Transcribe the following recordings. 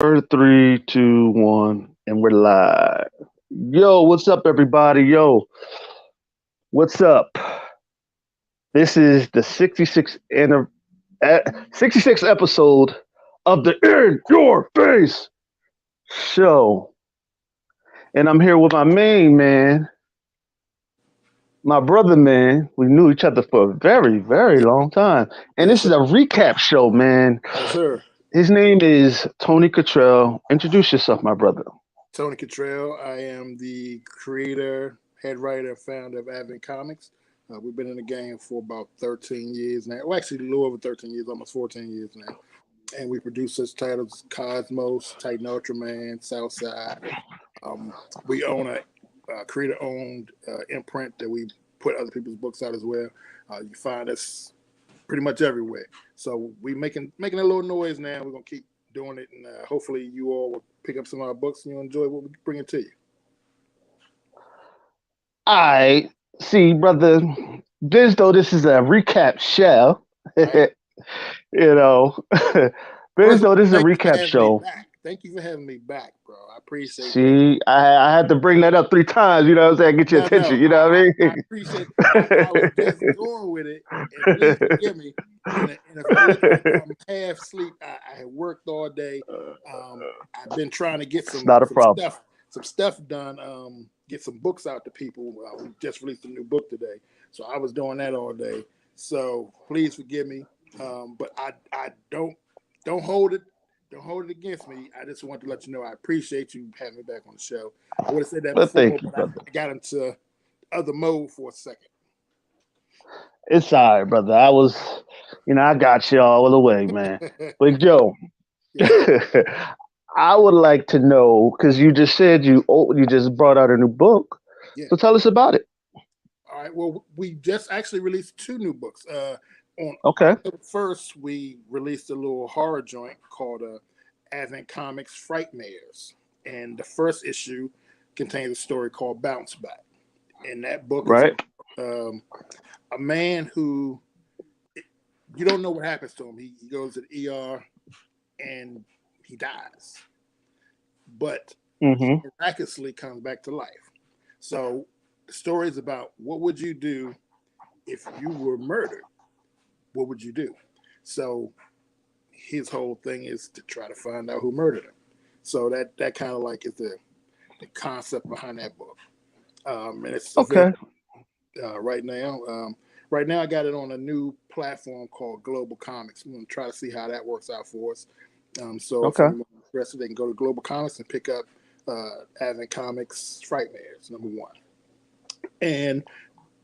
Three, two, one, and we're live. Yo, what's up, everybody? Yo, what's up? This is the 66th episode of the In Your Face show. And I'm here with my main man, my brother man. We knew each other for a very, very Yeah, long time. And yes, this is sir. a recap show, man. Yes, sir. His name is Tony Kittrell. Introduce yourself, my brother. Tony Kittrell. I am the creator, head writer, founder of Advent Comics. We've been in the game for about 13 years now. Well, actually, a little over 13 years, almost 14 years now. And we produce such titles as Cosmos, Titan Ultraman, Southside. Um, we own a creator-owned imprint that we put other people's books out as well. You find us pretty much everywhere. So we making a little noise now. We're gonna keep doing it, and hopefully you all will pick up some of our books and you'll enjoy what we bring it to you. I see, brother. This though this is a recap show. All right. You know, Biz First of though all, this is a thank you for recap having me show. back. Thank you for having me back, bro. I appreciate that. See, I had to bring that up three times. You know what I'm saying? Get your No, attention. no, You know what I I mean? appreciate. I was just going with it, and please forgive me. And if I look like I'm half asleep, I had worked all day. I've been trying to get It's not a problem. some stuff done. Get some books out to people. We just released a new book today, so I was doing that all day. So please forgive me. But I don't hold it. Don't hold it against me. I just want to let you know I appreciate you having me back on the show. I would have said that But before, thank you, but brother. I got into other mode for a second. It's all right, brother. I got you all the way, man. But Joe, Yes, sir. I would like to know because you just said you just brought out a new book. Yeah. So tell us about it. All right. Well, we just actually released two new books. On Okay. October 1st, we released a little horror joint called Advent Comics Frightmares. And the first issue contains a story called Bounce Back. And that book is Right. um, a man who you don't know what happens to him. He goes to the ER and he dies, but he Mm-hmm. miraculously comes back to life. So the story is about what would you do if you were murdered? What would you do? So his whole thing is to try to find out who murdered him. So that kind of like is the concept behind that book, and it's available Okay. right now. Right now, I got it on a new platform called Global Comics. I'm going to try to see how that works out for us. So if Okay. anyone's interested, they can go to Global Comics and pick up Advent Comics Frightmares #1. And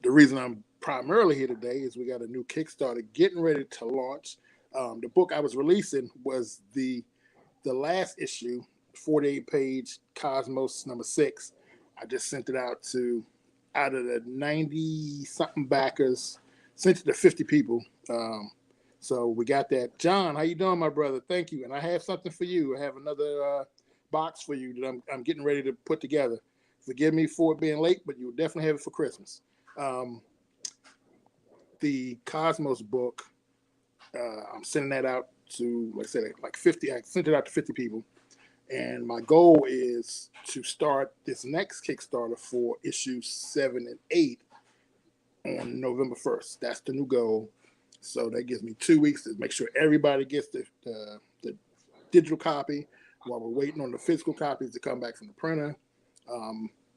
the reason I'm primarily here today is we got a new Kickstarter getting ready to launch. The book I was releasing was the last issue, 48-page Cosmos #6. I just sent it out of the 90 something backers, sent it to 50 people. So we got that. John, how you doing, my brother? Thank you. And I have something for you. I have another box for you that I'm getting ready to put together. Forgive me for it being late, but you'll definitely have it for Christmas. Um, the Cosmos book, I'm sending that out to, like I said, like 50. I sent it out to 50 people. And my goal is to start this next Kickstarter for issues 7 and 8 on November 1st. That's the new goal. So that gives me 2 weeks to make sure everybody gets the digital copy while we're waiting on the physical copies to come back from the printer.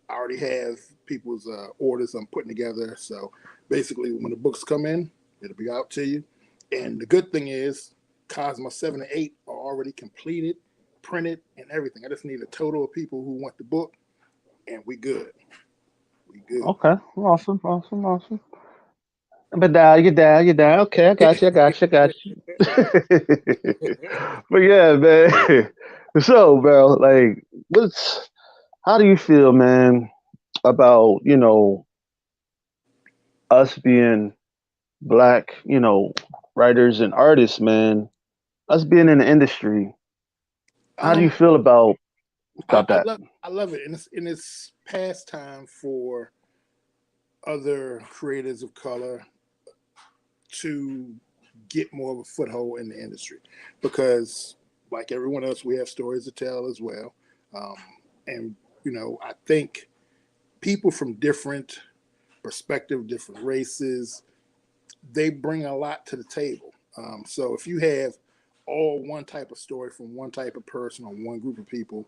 I already have people's orders I'm putting together. So basically, when the books come in, it'll be out to you. And the good thing is, Cosmos 7 and 8 are already completed, printed, and everything. I just need a total of people who want the book, and we good. We good. Okay. Awesome. Awesome. Awesome. But down, you down, you down. Okay, I got you. I got you. I got you. But yeah, man. So, bro, like, what's how do you feel, man, about us being black, writers and artists, man, us being in the industry? How do you um, feel I, about I that? love I love it, and it's past time for other creators of color to get more of a foothold in the industry because like everyone else, we have stories to tell as well. Um, and I think people from different perspective, different races, they bring a lot to the table. So if you have all one type of story from one type of person or one group of people,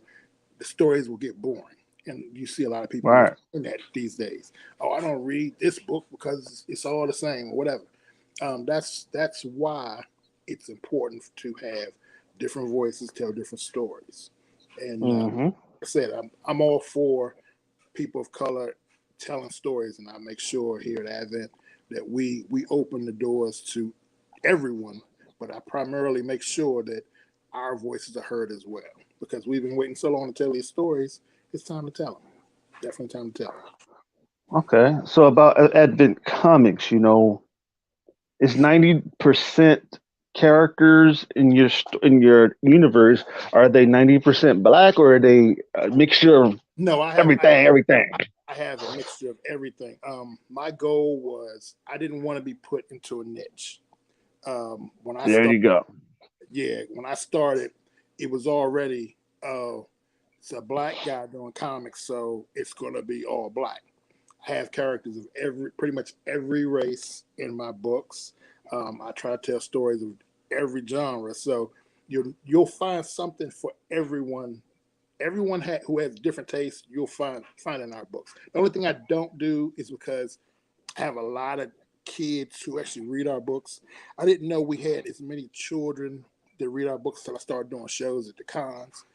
the stories will get boring. And you see a lot of people Right. in that these days. Oh, I don't read this book because it's all the same or whatever. That's why it's important to have different voices tell different stories. And like Mm-hmm. I said, I'm all for people of color telling stories, and I make sure here at Advent that we open the doors to everyone, but I primarily make sure that our voices are heard as well because we've been waiting so long to tell these stories. It's time to tell them. Definitely time to tell them. Okay. So about Advent Comics, it's 90% characters in your universe. Are they 90% black, or are they a mixture of No, everything? Everything. I have a mixture of everything. My goal was I didn't want to be put into a niche. When I There started, you go. yeah, when I started, it was already it's a black guy doing comics, so it's gonna be all black. I have characters of pretty much every race in my books. I try to tell stories of every genre, so you'll find something for everyone. Who has different tastes, you'll find in our books. The only thing I don't do is because I have a lot of kids who actually read our books. I didn't know we had as many children that read our books until I started doing shows at the cons.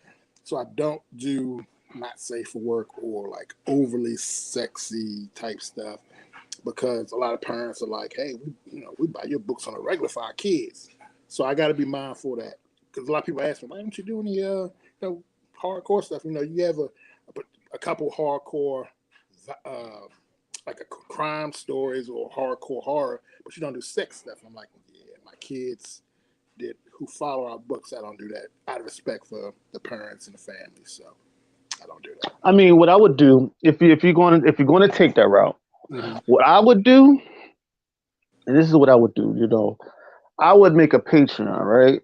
So I don't do not safe for work or like overly sexy type stuff because a lot of parents are like, "Hey, we buy your books on a regular for our kids." So I got to be mindful of that because a lot of people ask me, "Why don't you do any hardcore stuff?" You have a couple hardcore uh, like a crime stories or hardcore horror, but you don't do sex stuff. And I'm like, yeah, my kids did who follow our books. I don't do that out of respect for the parents and the family. So I don't do that. I mean, what I would do if you're going to take that route, Mm-hmm. what I would do, and this is what I would do, I would make a Patreon, right?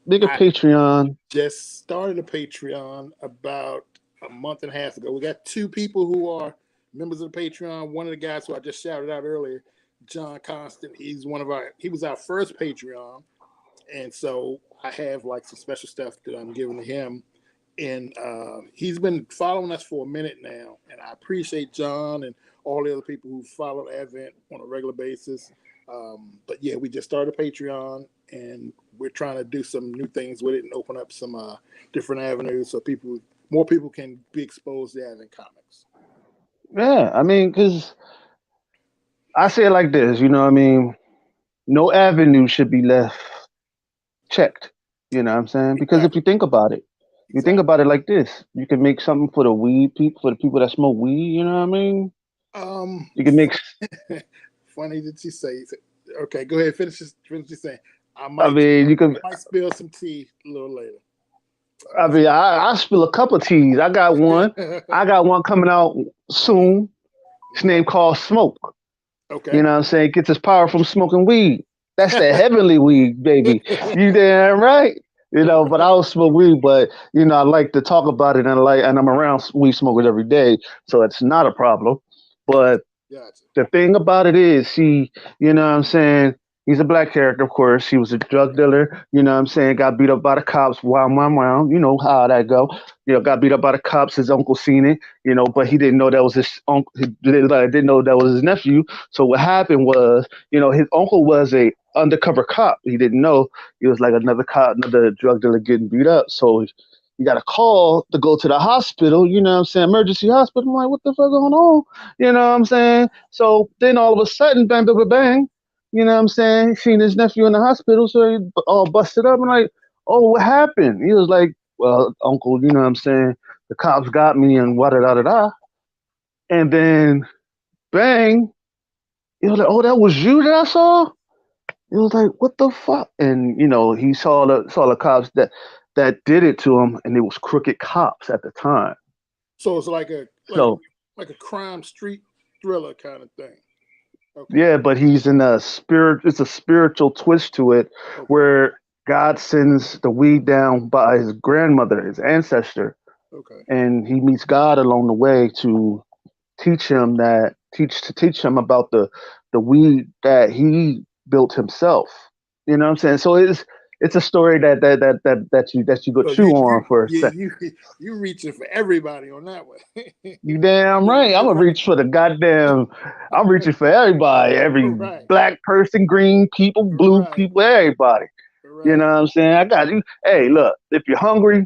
Make a I Patreon. just started a Patreon about a month and a half ago. We got two people who are members of the Patreon. One of the guys who I just shouted out earlier, John Constant. He was our first Patreon, and so I have like some special stuff that I'm giving to him. And he's been following us for a minute now, and I appreciate John and all the other people who follow Advent on a regular basis. But yeah, we just started a Patreon, and we're trying to do some new things with it and open up some different avenues so more people can be exposed to Advent comics. Yeah, I mean, because I say it like this, what I mean? No avenue should be left checked. You know what I'm saying? Because if Exactly. you think about it, you think Exactly. about it like this: you can make something for the weed people, for the people that smoke weed. You know what I mean? Um, You can make. funny that you say. Okay, go ahead. Finish your saying. I I might mean, you can. might spill some tea a little later. I mean, I spill a couple of teas. I got one. I got one coming out soon. It's Okay. named called Smoke. You Okay. know what I'm saying? Gets his power from smoking weed. That's the heavenly weed, baby. You damn right. But I don't smoke weed, but I like to talk about it, and I'm around weed smokers every day, so it's not a problem. Gotcha. But Gotcha. the thing about it is, what I'm saying? He's a black character, of course. He was a drug dealer, what I'm saying? Got beat up by the cops. Wow, wow, wow. You know how that go. Got beat up by the cops. His uncle seen it, but he didn't know that was his uncle. He didn't know that was his nephew. So what happened was, his uncle was a undercover cop. He didn't know he was like another cop, another drug dealer getting beat up. So he got a call to go to the hospital, what I'm saying? Emergency hospital. I'm like, what the fuck going on? You know what I'm saying? So then all of a sudden, bang, bang, bang, bang. You know what I'm saying? He seen his nephew in the hospital, so he all busted up and like, oh, what happened? He was like, well, uncle, you know what I'm saying? The cops got me and da da da da. And then bang, he was like, oh, that was you that I saw? He was like, what the fuck? And he saw the cops that did it to him, and it was crooked cops at the time. So it's like a So like a crime street thriller kind of thing. Okay. yeah, but he's in a spirit. It's a spiritual twist to it, Okay. where God sends the weed down by his grandmother, his ancestor, Okay. and he meets God along the way to teach him about the weed that he built himself. You know what I'm saying? So it's a story that you go So chew on for a yeah, sec. you reaching for everybody on that one. You damn right. I'm gonna Right, reach for the goddamn. I'm reaching for everybody, every right, black person, green people, blue right, people, everybody. You know right. what I'm saying? I got you. Hey, look, if you're hungry,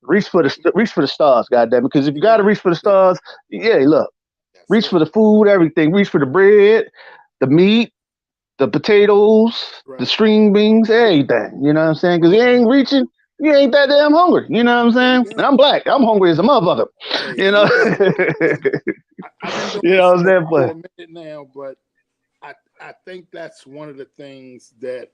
reach for the stars, goddamn it. Because if you gotta reach for the Exactly. stars, yeah, look, That's reach it. for the food, everything. Reach for the bread, the meat, the potatoes, the Right. string beans, everything. You know what I'm saying? Because Well, you ain't reaching, you ain't that damn hungry. You know what I'm there you saying? And go. I'm black. I'm hungry as a motherfucker. Hey, You there know. you go. Listen, I've been doing You this know what I'm saying? for But a minute now, but I think that's one of the things that,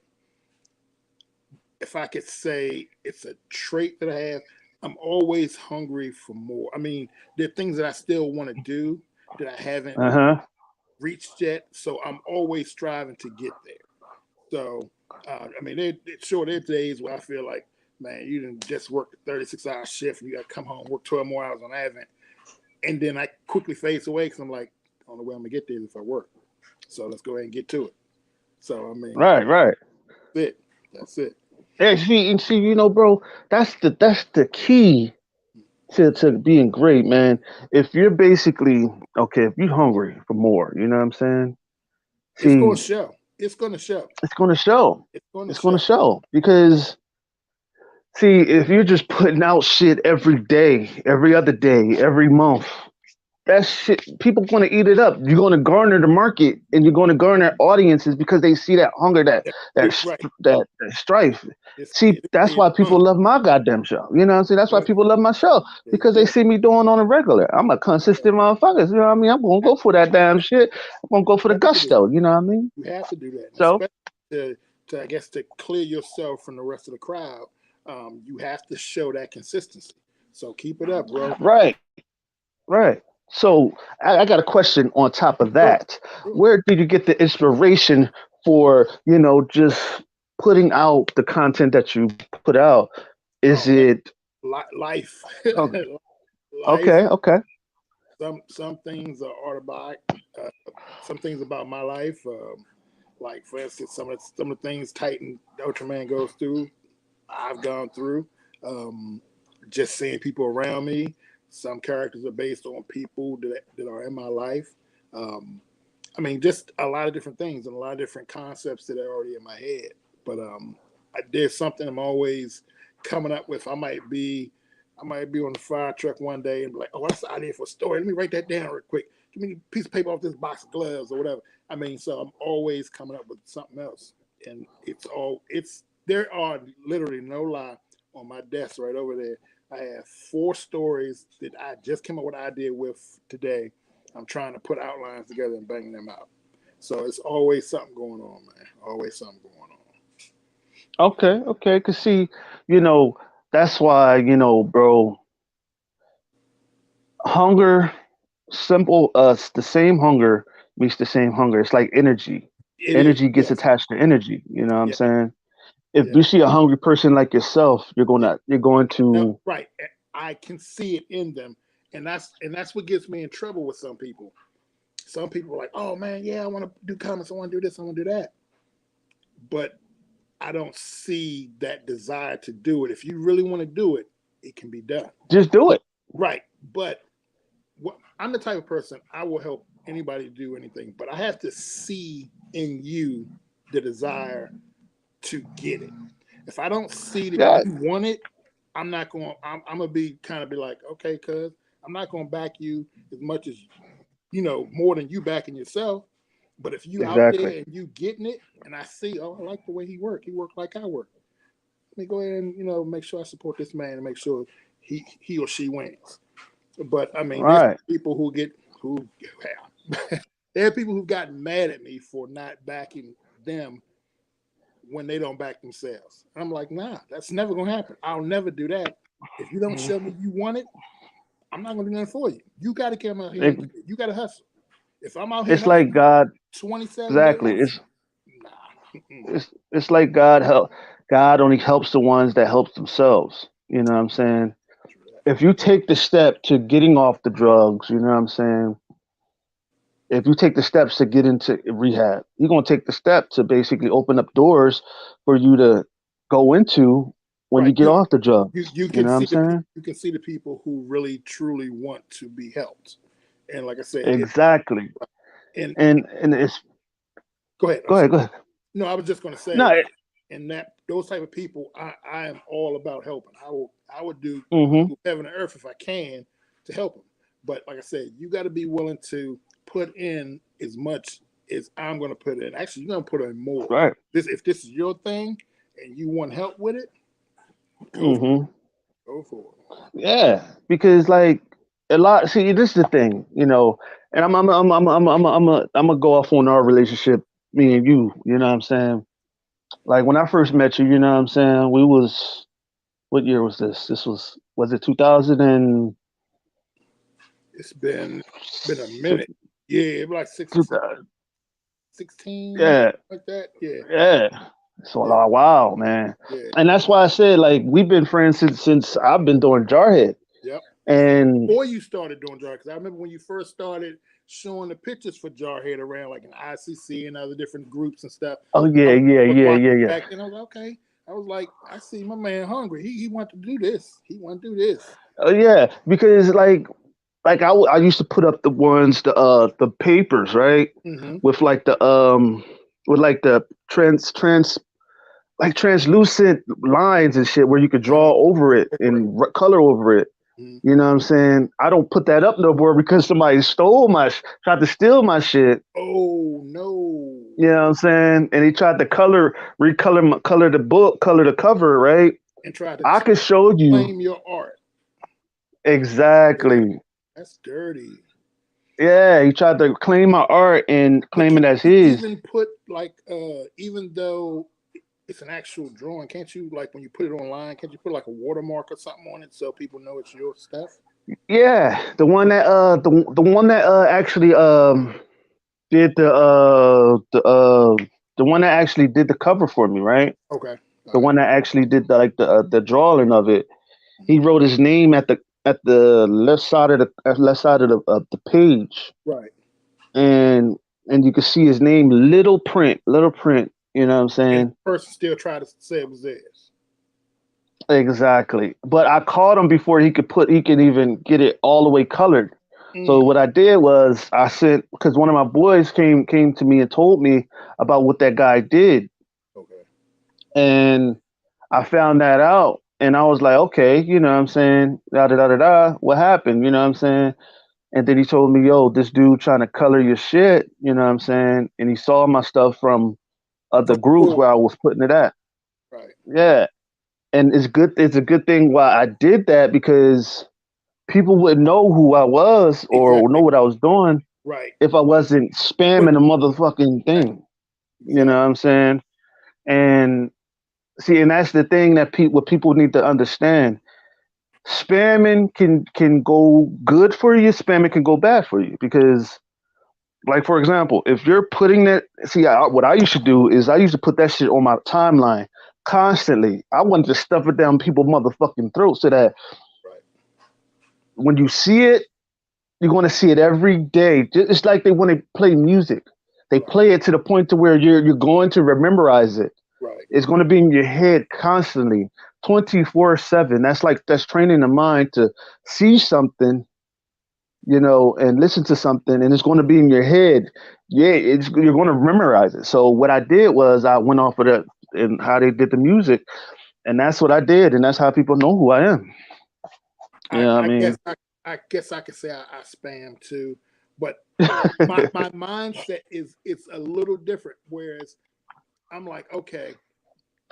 if I could say it's a trait that I have, I'm always hungry for more. I mean, there are things that I still want to do that I haven't uh-huh. reached yet, so I'm always striving to get there. So, I mean, sure, there are days where I feel like, man, you didn't just work a 36-hour shift and you got to come home, work 12 more hours on Advent. And then I quickly fades away because I'm like, the only way I'm going to get there is if I work. So let's go ahead and get to it. So, I mean, Right, right. that's it. That's it. And see, bro, that's the key to being great, man. If you're basically okay, if you're hungry for more, you know what I'm saying? It's going See, to show. It's going to show. it's gonna show. It's going to It's gonna show. show because see, if you're just putting out shit every day, every other day, every month, that shit, people going to eat it up. You're going to garner the market, and you're going to garner audiences because they see that hunger, Right. that strife. See, that's It's why people hungry. love my goddamn show. You know what I'm saying? That's why Yep. people love my show There you because they go. see me doing on a regular. I'm a consistent motherfucker. You know what I mean? I'm gonna You go for that damn shit. I'm gonna go for the have to do gusto. You know what I mean? You have to do that, and So especially to I guess to clear yourself from the rest of the crowd. You have to show that consistency. So keep it up, bro. right, right. So I got a question on top of Sure, that. sure. Where did you get the inspiration for just putting out the content that you put out? Is Oh man, it life, okay? life. Okay, okay. Some things are autobiographic. Uh, some things about my life, like for instance, some of the things Titan Ultraman goes through, I've gone through. Um, just seeing people around me. Some characters are based on people that are in my life. Um, I mean, just a lot of different things and a lot of different concepts that are already in my head. But there's something I'm always coming up with. I might be on the fire truck one day and be like, "Oh, that's the idea for a story. Let me write that down real quick. Give me a piece of paper off this box of gloves or whatever." I mean, so I'm always coming up with something else, and it's there are literally no lie on my desk right over there. I have 4 stories that I just came up with an idea with today. I'm trying to put outlines together and bang them out. So it's always something going on, man. Always something going on. Okay, okay. Cause see, you know, that's why, bro, hunger, simple the same hunger meets the same hunger. It's like energy. It is, Energy gets yes, attached to energy. You know what I'm yeah, saying? If yeah, you see a hungry person like yourself, yeah. you're going No, to right. I can see it in them, and that's what gets me in trouble with some people. Some people are like, "Oh man, yeah, I want to do comments. I want to do this. I want to do that," but I don't see that desire to do it. If you really want to do it, it can be done. just do it. Right. But I'm the type of person I will help anybody do anything, but I have to see in you the desire to get it. If I don't see that Yeah, you want it, I'm not going. I'm gonna be kind of be like, okay, cuz I'm not gonna back you as much as more than you backing yourself. But if you out exactly. there and you getting it, and I see, oh, I like the way he work. He work like I work. Let me go ahead and make sure I support this man and make sure he or she wins. But I mean, there's Right. people who there are people who've gotten mad at me for not backing them when they don't back themselves. And I'm like, nah, that's never gonna happen. I'll never do that. If you don't show me you want it, I'm not gonna do nothing for you. You got to come out here and It, get it. You got to hustle. If I'm out here it's like hustling God. 27 Exactly. days, It's nah. It's like God only helps the ones that help themselves. You know what I'm saying? If you take the step to getting off the drugs, you know what I'm saying? If you take the steps to get into rehab, you're gonna take the step to basically open up doors for you to go into when you Right. get off the drugs. You You can know what I'm see saying? you can see the people who really truly want to be helped. And like I said, Exactly. and And it's go ahead. I'm go sorry. ahead, go ahead. No, I was just going to No, say, and that those type of people, I am all about helping. I would do mm-hmm. heaven and earth if I can to help them. But like I said, you got to be willing to put in as much as I'm going to put in. Actually, you're going to put in more. Right. This if this is your thing and you want help with it, go Mm-hmm. go for it. Yeah, because like a lot. See, this is the thing, and I'm gonna go off on our relationship, me and you. You know what I'm saying? Like when I first met you, you know what I'm saying? We was what year was this? This was it 2000 and It's been a minute. Yeah, it was like 16, yeah, like that. Yeah, yeah. So yeah, like, wow, man. yeah. And that's why I said like we've been friends since I've been doing Jarhead. Yep. And Before you started doing Jar, because I remember when you first started showing the pictures for Jarhead around, like in ICC and other different groups and stuff. oh I yeah, yeah, was yeah, watching yeah, yeah. back then. I was like, okay. I was like, I see my man hungry. He want to do this. He want to do this. Oh yeah, because like I used to put up the papers, right, Mm-hmm. with like the trans like translucent lines and shit where you could Uh-huh. draw over it Right. and color over it. Mhm. You know what I'm saying? I don't put that up no more because somebody stole tried to steal my shit. Oh no! You know what I'm saying? And he tried to color the book, color the cover, right? And try to I could show you claim your art. Yeah, exactly. that's dirty. Yeah, he tried to claim my art and But claim can it as you his. even put like even though it's an actual drawing, can't you like when you put it online, can't you put like a watermark or something on it so people know it's your stuff? Yeah, the one that actually did the one that actually did the cover for me, right? Okay. All The right. one that actually did the drawing of it. He Mhm. wrote his name at the left side of the page, Right. and you can see his name little print. You know what I'm And saying? the person still tried to say it was theirs. Exactly. But I caught him before he could even get it all the way colored. So Mm. what I did was I sent because one of my boys came to me and told me about what that guy did, Okay. and I found that out, and I was like, okay, you know what I'm saying, da da da da da. What happened? You know what I'm saying? And then he told me, yo, this dude trying to color your shit. You know what I'm saying? And he saw my stuff from other From groups before. where I was putting it at. Right. Yeah, and it's good. It's a good thing why I did that because people wouldn't know who I was or know Exactly. what I was doing Right. if I wasn't But spamming the motherfucking thing. You know exactly. what I'm saying? And see, and that's the thing that what people need to understand. Spamming can go good for you. Spamming can go bad for you because, like for example, if you're putting that, what I used to do is I used to put that shit on my timeline constantly. I wanted to stuff it down people's motherfucking throats so that Right. when you see it, you're going to see it every day. It's like they want to play music. They Right. play it to the point to where you're going to memorize it. Right. It's going to be in your head constantly, 24/7. That's training the mind to see something, and listen to something, and it's going to be in your head. Yeah, you're going to memorize it. So what I did was I went off of that and how they did the music, and that's what I did, and that's how people know who I am. You I, know what I I mean? guess I guess I could say I spam too, but my mindset is it's a little different. Whereas I'm like, okay,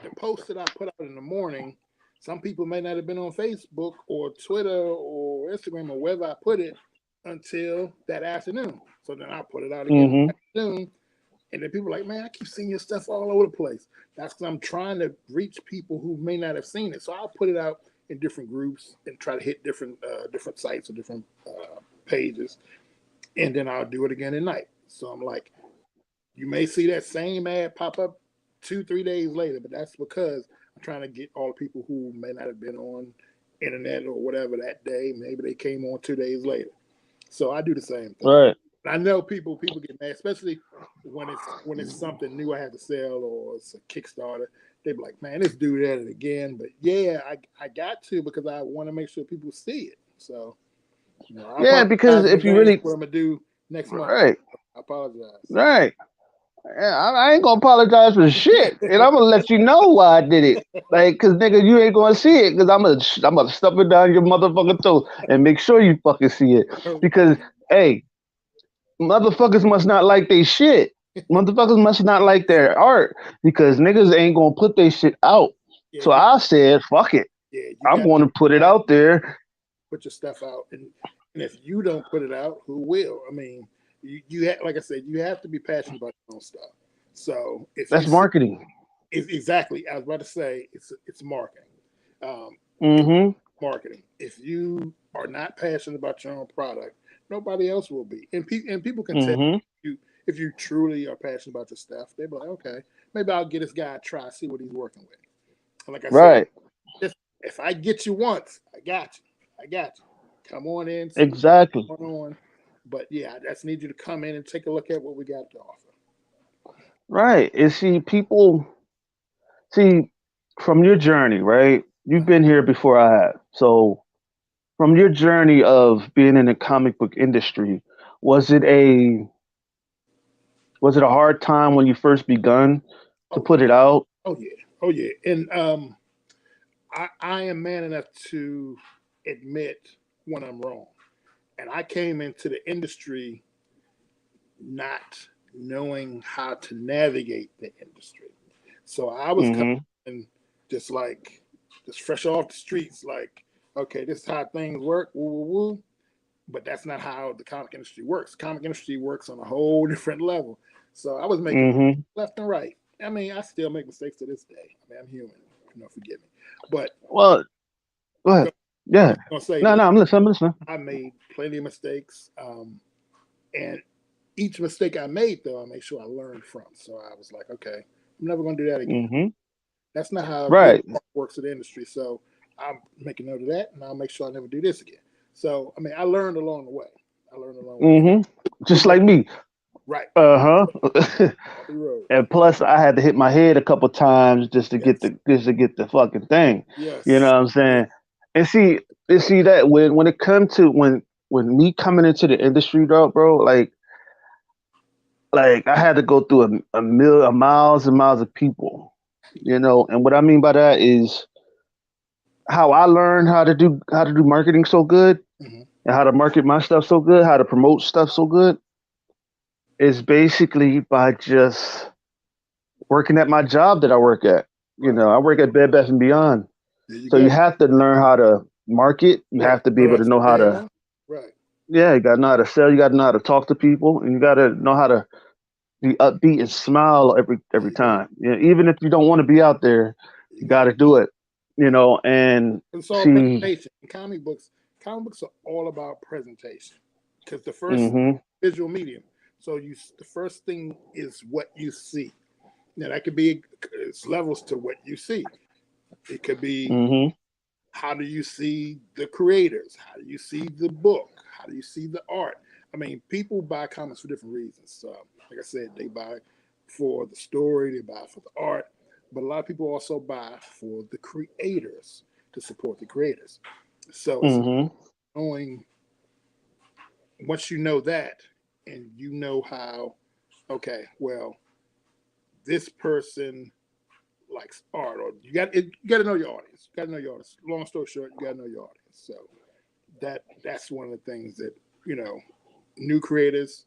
the post that I put out in the morning, some people may not have been on Facebook or Twitter or Instagram or wherever I put it until that afternoon. So then I put it out again Hmm. in the afternoon. And then people are like, man, I keep seeing your stuff all over the place. That's because I'm trying to reach people who may not have seen it. So I'll put it out in different groups and try to hit different sites or different pages. And then I'll do it again at night. So I'm like, you may see that same ad pop up 2, 3 days later, but that's because I'm trying to get all the people who may not have been on internet or whatever that day. Maybe they came on 2 days later. So I do the same thing. Right. I know people get mad, especially when it's something new I have to sell or it's a Kickstarter. They be like, "Man, let's do that again." But yeah, I got to because I want to make sure people see it. So I Yeah, because apologize in if you advance really for what I'm gonna do next month. right, I apologize. right. Yeah, I ain't gonna apologize for shit, and I'm gonna let you know why I did it. Like, cause nigga, you ain't gonna see it, cause I'm gonna stuff it down your motherfucking throat and make sure you fucking see it. Because hey, motherfuckers must not like their shit. Motherfuckers must not like their art because niggas ain't gonna put their shit out. Yeah, So I said, fuck it. yeah, I'm gonna put it out there. put your stuff out, and if you don't put it out, who will? I mean, like I said, you have to be passionate about your own stuff. So if you That's see, marketing. exactly, I was about to say it's marketing. Um, it's Mm-hmm. marketing. If you are not passionate about your own product, nobody else will be. And people can tell Mm-hmm. you if you truly are passionate about your stuff. They're like, okay, maybe I'll get this guy a try, see what he's working with. And like I said, Right. if I get you once, I got you. I got you. Come on in, see Exactly. what's going on. But yeah, I just need you to come in and take a look at what we got to offer. Right. And see, people see from your journey, right? You've been here before I have. So from your journey of being in the comic book industry, was it a was it a hard time when you first begun to Oh put yeah, it out? oh yeah, oh yeah. And I am man enough to admit when I'm wrong. And I came into the industry not knowing how to navigate the industry. So I was coming Mm-hmm. in just like just fresh off the streets, like, okay, this is how things work, woo woo woo. But that's not how the comic industry works. The comic industry works on a whole different level. So I was making Mm-hmm. left and right. I mean, I still make mistakes to this day. I mean, I'm human. Forgive me. But Well, go ahead. I'm Yeah. just gonna say No, that no, I'm listening. I'm listening. I made plenty of mistakes, and each mistake I made, though, I made sure I learned from. So I was like, okay, I'm never gonna do that again. Mm-hmm. That's not how really Right. works in the industry. So I'm making note of that, and I'll make sure I never do this again. So I mean, I learned along the way. I learned along the way. Mm-hmm. Just Bullshit. like me. Right. Uh-huh. Bumpy road. And plus, I had to hit my head a couple times Yes. just to get the fucking thing. You know Yes. what I'm Yes. saying? And see that when it comes to when me coming into the industry, bro, like I had to go through a miles and miles of people. You know, and what I mean by that is how I learned how to do marketing so good Hmm. and how to market my stuff so good, how to promote stuff so good is basically by just working at my job that I work at. You Right. know, I work at Bed Bath and Beyond. There you So you go. have to learn how to market. You Right. have to be Learn able how to to know how to, sell. Right. yeah, you got to know how to sell. You got to know how to talk to people, and you got to know how to be upbeat and smile There every you go. time. You know, even if you don't want to be out there, There you you got go. to do it. You Right. know, and It's all see, presentation. In comic books are all about presentation because the first mm-hmm, visual medium. So the first thing is what you see. Now that could be it's levels to what you see. It could be mm-hmm, how do you see the creators? How do you see the book? How do you see the art? I mean, people buy comics for different reasons. So, like I said, they buy for the story, they buy for the art, but a lot of people also buy for the creators to support the creators. So it's mm-hmm, knowing once you know that and you know how, okay, well, this person likes art, or you got to know your audience. You got to know your audience. Long story short, you got to know your audience. So that's one of the things that you know new creators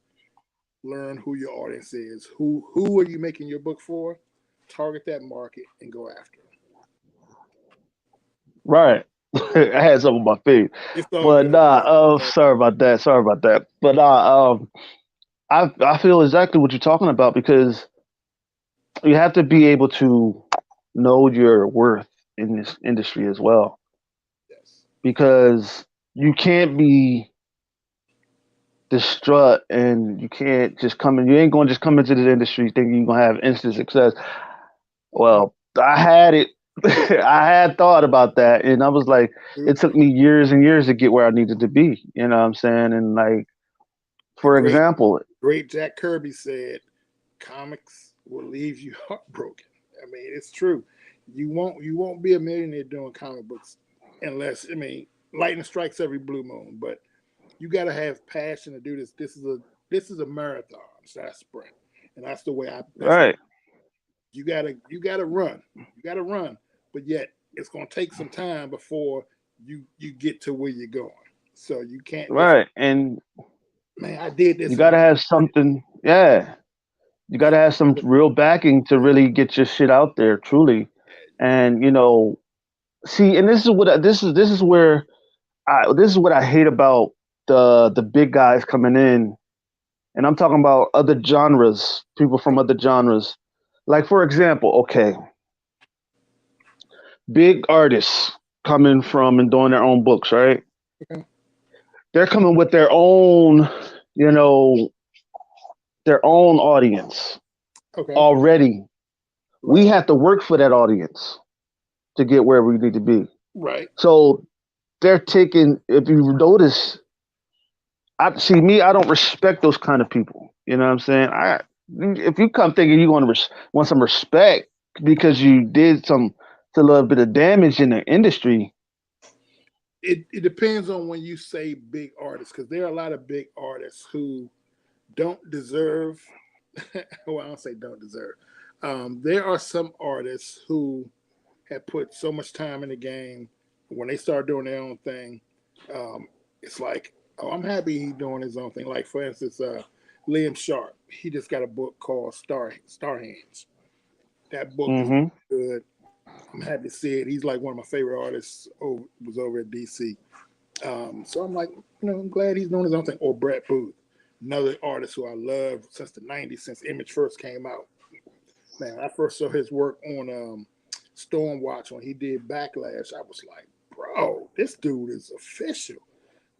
learn who your audience is. Who are you making your book for? Target that market and go after it. right. I had some of my feet, It's all but good, nah. man. Sorry about that. Sorry about that. But nah. I feel exactly what you're talking about because you have to be able to know your worth in this industry as well Yes. because you can't be distraught and you can't just come in. You ain't going to just come into this industry thinking you're going to have instant success. Well, I had it. I had thought about that, and I was like, it took me years and years to get where I needed to be. You know what I'm saying? And like, The for great example, great Jack Kirby said, "Comics will leave you heartbroken." I mean, it's true. You won't be a millionaire doing comic books unless, I mean, lightning strikes every blue moon. But you got to have passion to do this. This is a marathon. It's not a sprint, and that's the way I. That's right, you gotta run. You gotta run, but yet it's gonna take some time before you get to where you're going. So you can't just, right, and man, I did you this got and to have something. Yeah, you got to have some real backing to really get your shit out there, truly. And see, and this is what this is where this is what I hate about the big guys coming in, and I'm talking about other genres, people from other genres. Like for example, okay, big artists coming from and doing their own books, right? okay, They're coming with you know, their own audience okay, already. We right, have to work for that audience to get where we need to be. right. So they're taking, if you notice, I see me, I don't respect those kind of people. You know what I'm saying? If you come thinking you're going to want some respect because you did a little bit of damage in the industry. It depends on when you say big artists, because there are a lot of big artists who don't deserve. Well, I don't say don't deserve. There are some artists who have put so much time in the game. When they start doing their own thing, it's like, oh, I'm happy he's doing his own thing. Like for instance, Liam Sharp, he just got a book called Star Hands. That book is Hmm. good. I'm happy to see it. He's like one of my favorite artists. Was over at DC. So I'm like, I'm glad he's doing his own thing. Or Brett Booth, another artist who I love since the '90s, since Image first came out. Man, I first saw his work on Stormwatch when he did Backlash. I was like, bro, this dude is official.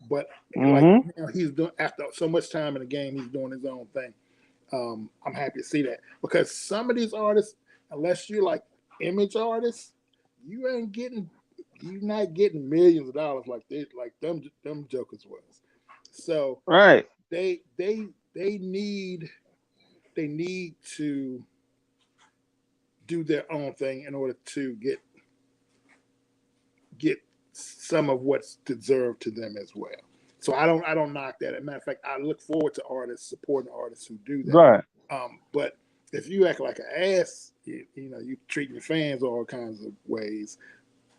But like Hmm. he's doing, after so much time in the game, he's doing his own thing. I'm happy to see that, because some of these artists, unless you're like image artists, you ain't getting, you're not getting millions of dollars like them jokers was. So Right. they need to do their own thing in order to get some of what's deserved to them as well. So I don't knock that. As a matter of fact, I look forward to artists supporting artists who do that. Right. But if you act like an ass, you treating your fans all kinds of ways,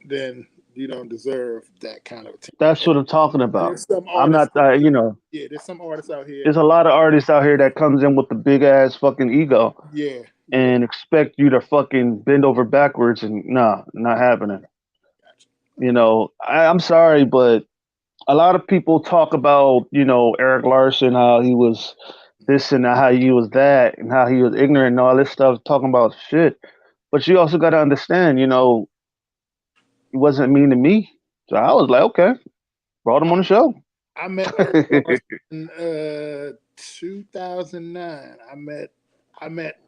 then you don't deserve that kind of attention. That's And what I'm talking about. there's some I'm artists not, out here. Yeah, there's some artists out here. there's a lot of artists out here that comes in with the big ass fucking ego Yeah, yeah, and expect you to fucking bend over backwards, and nah, not happening. gotcha. I'm sorry, but a lot of people talk about, Eric Larson, how he was this and how he was that and how he was ignorant and all this stuff, talking about shit. But you also got to understand, he wasn't mean to me. So I was like, okay, brought him on the show. I met Eric Ross in 2009. I met I met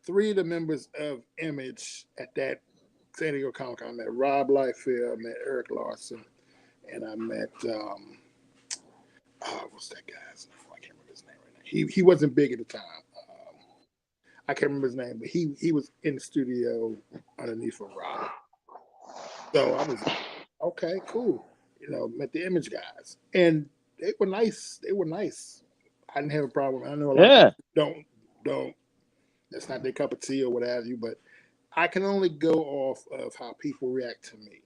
three of the members of Image at that San Diego Comic Con. I met Rob Liefeld, I met Eric Larson, and I met what's that guy's name? I can't remember his name right now. He wasn't big at the time. I can't remember his name, but he was in the studio underneath of Rob. So I was like, okay, cool. Met the Image guys, and they were nice. They were nice. I didn't have a problem. I know a lot of Yeah, people don't. That's not their cup of tea or what have you. But I can only go off of how people react to me.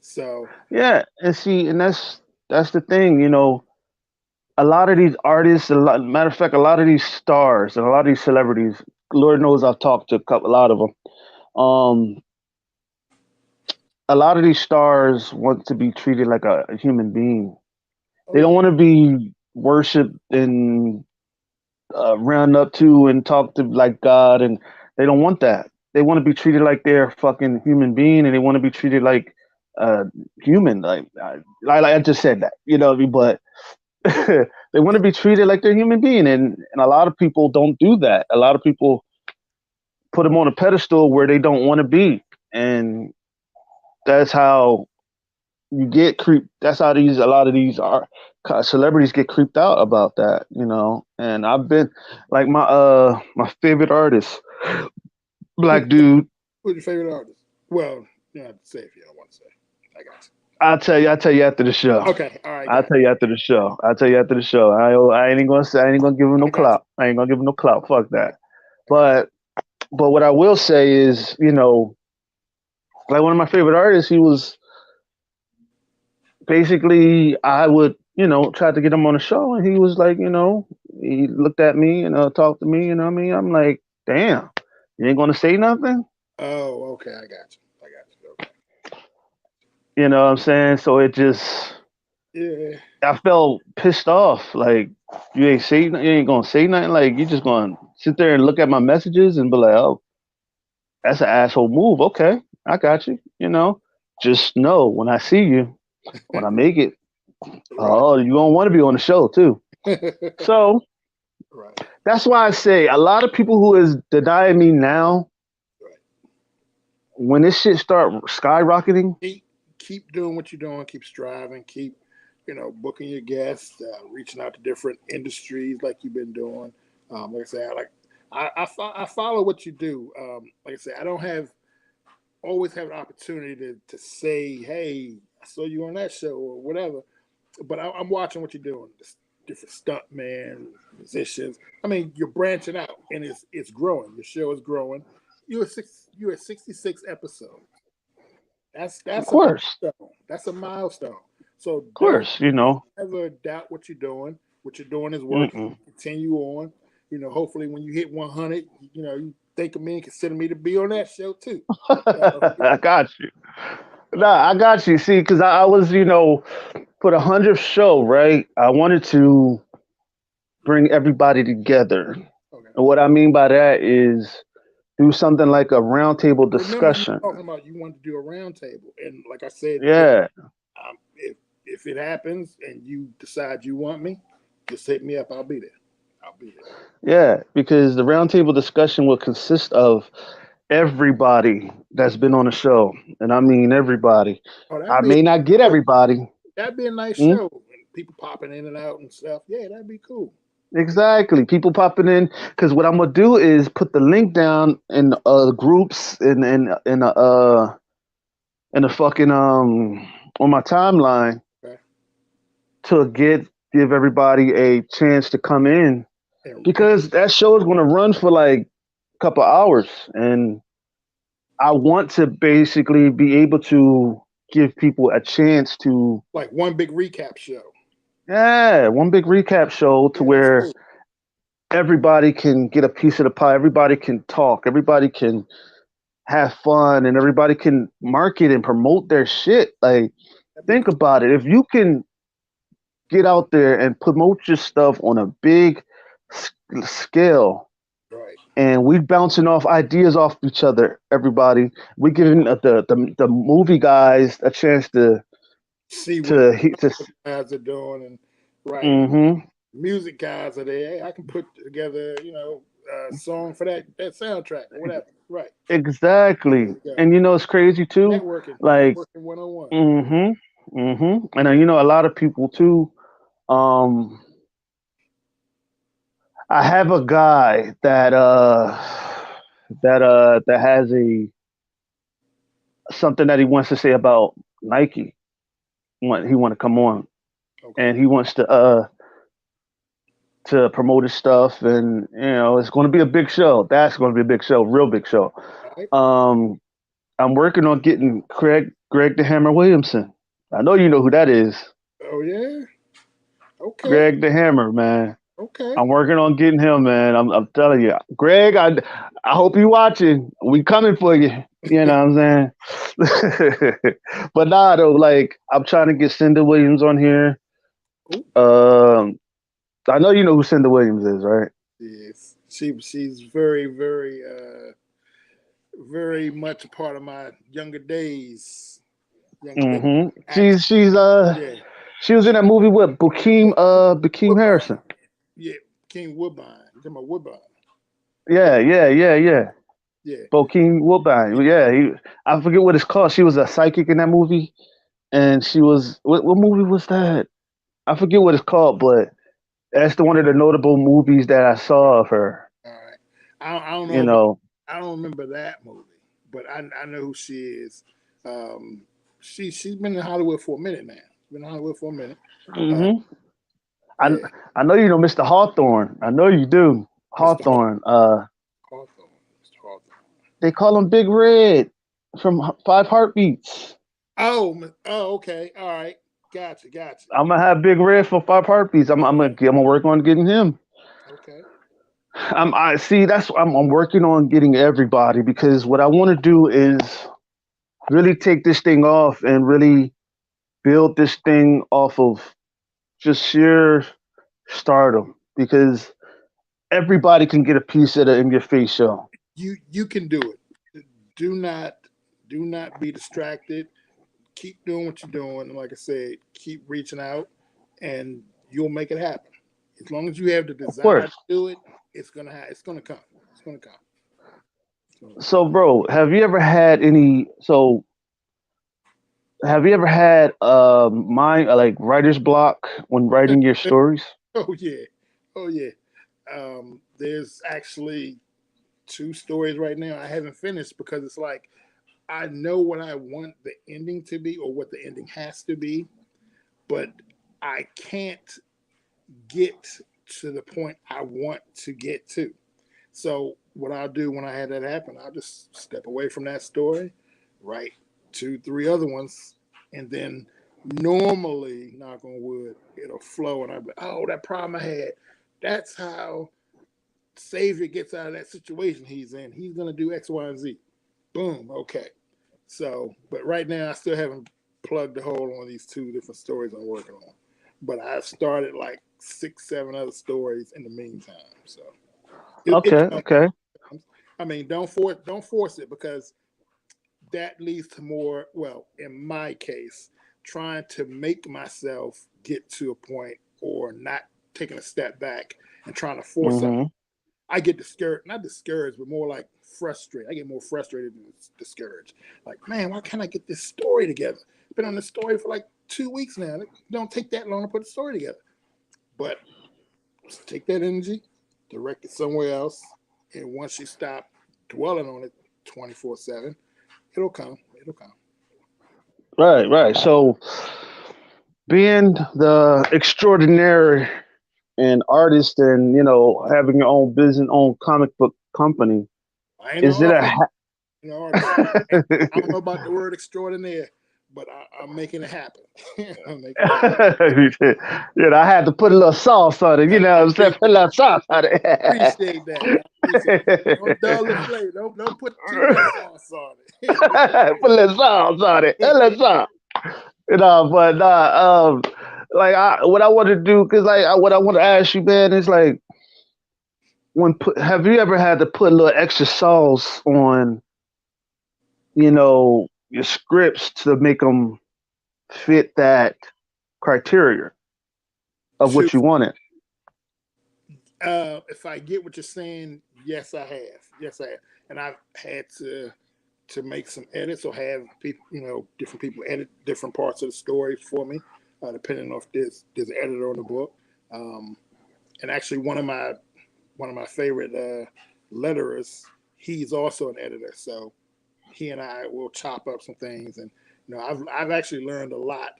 So yeah, and see, and that's the thing, a lot of these artists, matter of fact, a lot of these stars and a lot of these celebrities, Lord knows I've talked to a lot of them. Um, a lot of these stars want to be treated like a human being. oh They don't yeah, want to be worshipped and round up to and talked to like God, and they don't want that. They want to be treated like they're a fucking human being, and they want to be treated like uh human. Like I just said that, you know what I mean? But they want to be treated like they're a human being, and a lot of people don't do that. A lot of people put them on a pedestal where they don't want to be, and that's how you get creep. That's how these a lot of these are celebrities get creeped out about that, you know. And I've been like my favorite artist, Who's black dude. your favorite artist? Well, you don't have to say if you don't want to say. I got I'll tell you after the show. you. Okay, all right, I'll got tell you after the show. I'll tell you after the show. I ain't gonna say. I ain't gonna give him you. no I got clout. I ain't gonna give him no clout. Fuck you. that. I got But what I will say is, you know, like one of my favorite artists, he was basically I would, you know, try to get him on the show, and he was like, you know, he looked at me and talked to me. You know what I mean? I'm like, damn, you ain't gonna say nothing. you. Oh, okay, I got you. I got you. Okay. You know what I'm saying? So it just, Yeah. I felt pissed off. Like you ain't gonna say nothing. Like you just gonna sit there and look at my messages and be like, oh, that's an asshole move. Okay, I got you. You know, just know when I see you, when I make it, Right. oh, you don't want to be on the show too. So Right. that's why I say a lot of people who is denying me now, Right. when this shit start skyrocketing, Keep doing what you're doing. Keep striving. Keep, booking your guests, reaching out to different industries like you've been doing. Like I said, I follow what you do. Like I said, I don't have always have an opportunity to say, hey, I saw you on that show or whatever. But I'm watching what you're doing. Different stuntmen, musicians. I mean, you're branching out, and it's growing. Your show is growing. You're at 66 episodes. of That's a course, milestone. That's a milestone. So of don't course, you know, ever doubt what you're doing. What you're doing is working. mm-mm. Continue on. Hopefully when you hit 100, you think of me and consider me to be on that show too. So, I got you. Nah, I got you. See, because I was, you know, for the 100th show, right? I wanted to bring everybody together. okay. And what I mean by that is do something like a roundtable Remember, you discussion. were talking about you wanted to do a roundtable, and like I said, Yeah, if it happens and you decide you want me, just hit me up. I'll be there. I'll be there. yeah, because the roundtable discussion will consist of everybody that's been on the show, and I mean everybody. Oh, I may not get everybody. that'd be a nice Mm, show. And people popping in and out and stuff. Yeah, that'd be cool. exactly, people popping in because what I'm gonna do is put the link down in groups in the fucking on my timeline Okay. to give everybody a chance to come in And because that show is gonna run for like a couple hours, and I want to basically be able to give people a chance to, like one big recap show. yeah, one big recap show to Yeah, that's where cool. everybody can get a piece of the pie, everybody can talk, everybody can have fun, and everybody can market and promote their shit. Like, That'd be think cool. about it. If you can get out there and promote your stuff on a big scale, Right. and we bouncing off ideas off each other, everybody. We giving the movie guys a chance See what to he- to. guys are doing and right. Mm-hmm. Music guys are there. Hey, I can put together, a song for that soundtrack or whatever. Right. There Exactly. you go. And you know it's crazy too. Like, Networking 101. mm-hmm, mm-hmm. And you know a lot of people too. Um, I have a guy that has a something that he wants to say about Nike. He want to come on, Okay. and he wants to promote his stuff, and you know it's going to be a big show. That's going to be a big show, real big show. All right. Um, I'm working on getting Greg the Hammer Williamson. I know you know who that is. Oh yeah. Okay. Greg the Hammer, man. Okay. I'm working on getting him, man. I'm telling you, Greg. I hope you watching. We coming for you. You know what I'm saying? But nah, though, like I'm trying to get Cinda Williams on here. Ooh, Um, I know you know who Cinda Williams is, right? yes. She's very, very very much a part of my younger days. Younger days. Mm-hmm. Act. She's Yeah. She was in that movie with Bokeem Woodbine. Harrison. Yeah, King Woodbine. You talking about Woodbine? Yeah, yeah, yeah, yeah. Yeah. Bokeem Woodbine. Yeah, I forget what it's called. She was a psychic in that movie, and she was what movie was that? I forget what it's called, but that's the one of the notable movies that I All saw of her. right. I don't You know about. know. I don't remember that movie, but I know who she is. Um, she's been in Hollywood for a minute now. Been in Hollywood for a minute. Uh, Hmm. I yeah, I know you know Mr. Hawthorne. I know you do. Mr. Hawthorne. Hawthorne. Mr. Hawthorne. They call him Big Red from Five Heartbeats. Oh, okay. All right. Gotcha. I'm gonna have Big Red for Five Heartbeats. Okay, I'm gonna work on getting him. okay. I see. I'm working on getting everybody because what I want to do is really take this thing off and really build this thing off of just sheer stardom because everybody can get a piece of the In Your Face show. You can do it. Do not do not be distracted. Keep doing what you're doing. And like I said, keep reaching out, and you'll make it happen. As long as you have the Of desire to course. do it, it's gonna come. It's gonna come. It's gonna come. So, bro, have you ever had any? So, have you ever had mind like writer's block when writing your stories? Oh yeah, oh yeah. There's actually two stories right now I haven't finished because it's like I know what I want the ending to be or what the ending has to be, but I can't get to the point I want to get to. So what I'll do when I had that happen, I'll just step away from that story, write two, three other ones, and then normally, knock on wood, it'll flow, and I'll be, like, oh, that problem I had. That's how Savior gets out of that situation he's in. He's gonna do X, Y, and Z. Boom. Okay. So, but right now I still haven't plugged the hole on these two different stories I'm working on. But I've started like six, seven other stories in the meantime. So it Okay, comes. okay. I mean, don't force it because that leads to more. Well, in my case, trying to make myself get to a point or not taking a step back and trying to force something. Hmm. I get discouraged, not discouraged, but more like frustrated. I get more frustrated than discouraged. Like, man, why can't I get this story together? I've been on this story for like 2 weeks now. It don't take that long to put the story together. But just take that energy, direct it somewhere else, and once you stop dwelling on it 24/7, it'll come. It'll come. Right, right. So, being the extraordinary and artist, and having your own business, own comic book company, I ain't no is it a artist. You know, artist. I don't know about the word extraordinaire, but I'm making it happen. I'm making it happen. I had to put a little sauce on it. You know I what I'm saying? Put a little sauce on it. appreciate that. I appreciate it. Don't dull the flavor. Don't put too much sauce on Put a little sauce on it. A little it. sauce. But like what I want to do, because what I want to ask you, man, is like, have you ever had to put a little extra sauce on, your scripts to make them fit that criteria of To what you wanted? if I get what you're saying, yes, I have. Yes, I have, and I've had to make some edits or have people, different people edit different parts of the story for me, depending on if there's an editor on the book. Um, and actually, one of my favorite letterers, he's also an editor, so he and I will chop up some things, and I've actually learned a lot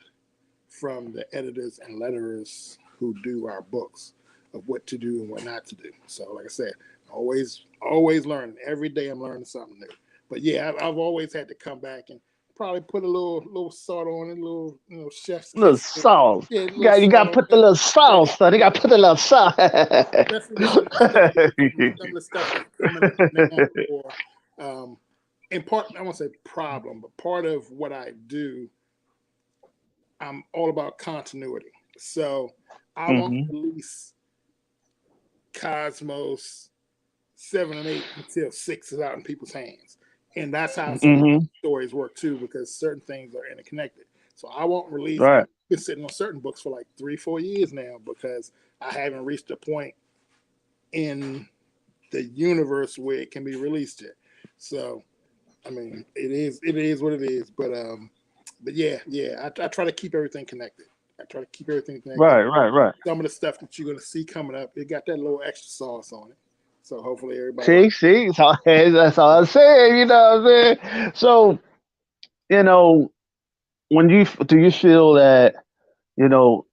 from the editors and letterers who do our books of what to do and what not to do. So, like I said, always learning. Every day I'm learning something new. But yeah, I've always had to come back and probably put a little salt on it, a little chef's Little kiss. sauce. Yeah, a You little got you got salt to on put the it. little Yeah, sauce on it. You got to put the little sauce. especially with some of the stuff, some of the stuff that's coming up now. Or in part, I won't say problem, but part of what I do, I'm all about continuity. So I won't Hmm. release Cosmos 7 and 8 until 6 is out in people's hands. And that's how some of my Hmm. stories work too, because certain things are interconnected. So I won't release. I've Right. been sitting on certain books for like 3-4 years now because I haven't reached a point in the universe where it can be released yet. So I mean, it is what it is. But yeah, I try to keep everything connected. I try to keep everything connected. Right. Right. Right. Some of the stuff that you're gonna see coming up, it got that little extra sauce on it. So hopefully everybody likes. See, that's all I'm saying. You know what I'm saying? So, you know, when you do you feel that you know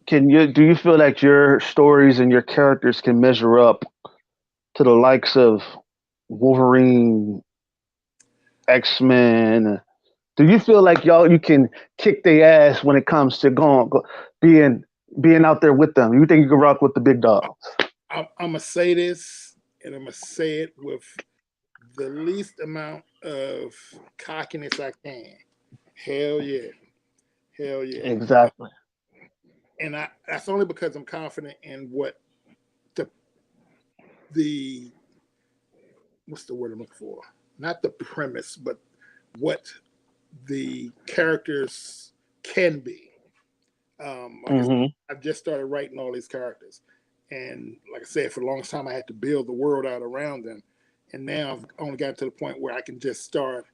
can you do you feel like your stories and your characters can measure up to the likes of Wolverine, X-Men? Do you feel like y'all you can kick their ass when it comes to being being out there with them? You think you can rock with the big dogs? I'm gonna say this, and I'm gonna say it with the least amount of cockiness I can. Hell yeah, hell yeah. Exactly. And that's only because I'm confident in what the the what's the word I'm looking for? Not the premise, but what the characters can be. Like I said, Hmm. I've just started writing all these characters, and like I said, for the longest time I had to build the world out around them, and now I've only gotten to the point where I can just start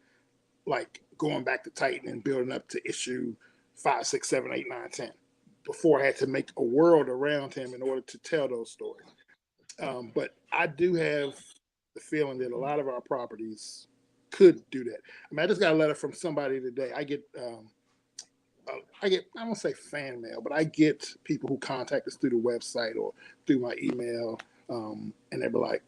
like going back to Titan and building up to issue 5, 6, 7, 8, 9, 10. Before I had to make a world around him in order to tell those stories. But I do have the feeling that a lot of our properties could do that. I mean, I just got a letter from somebody today. I don't say fan mail, but I get people who contact us through the website or through my email, and they be like,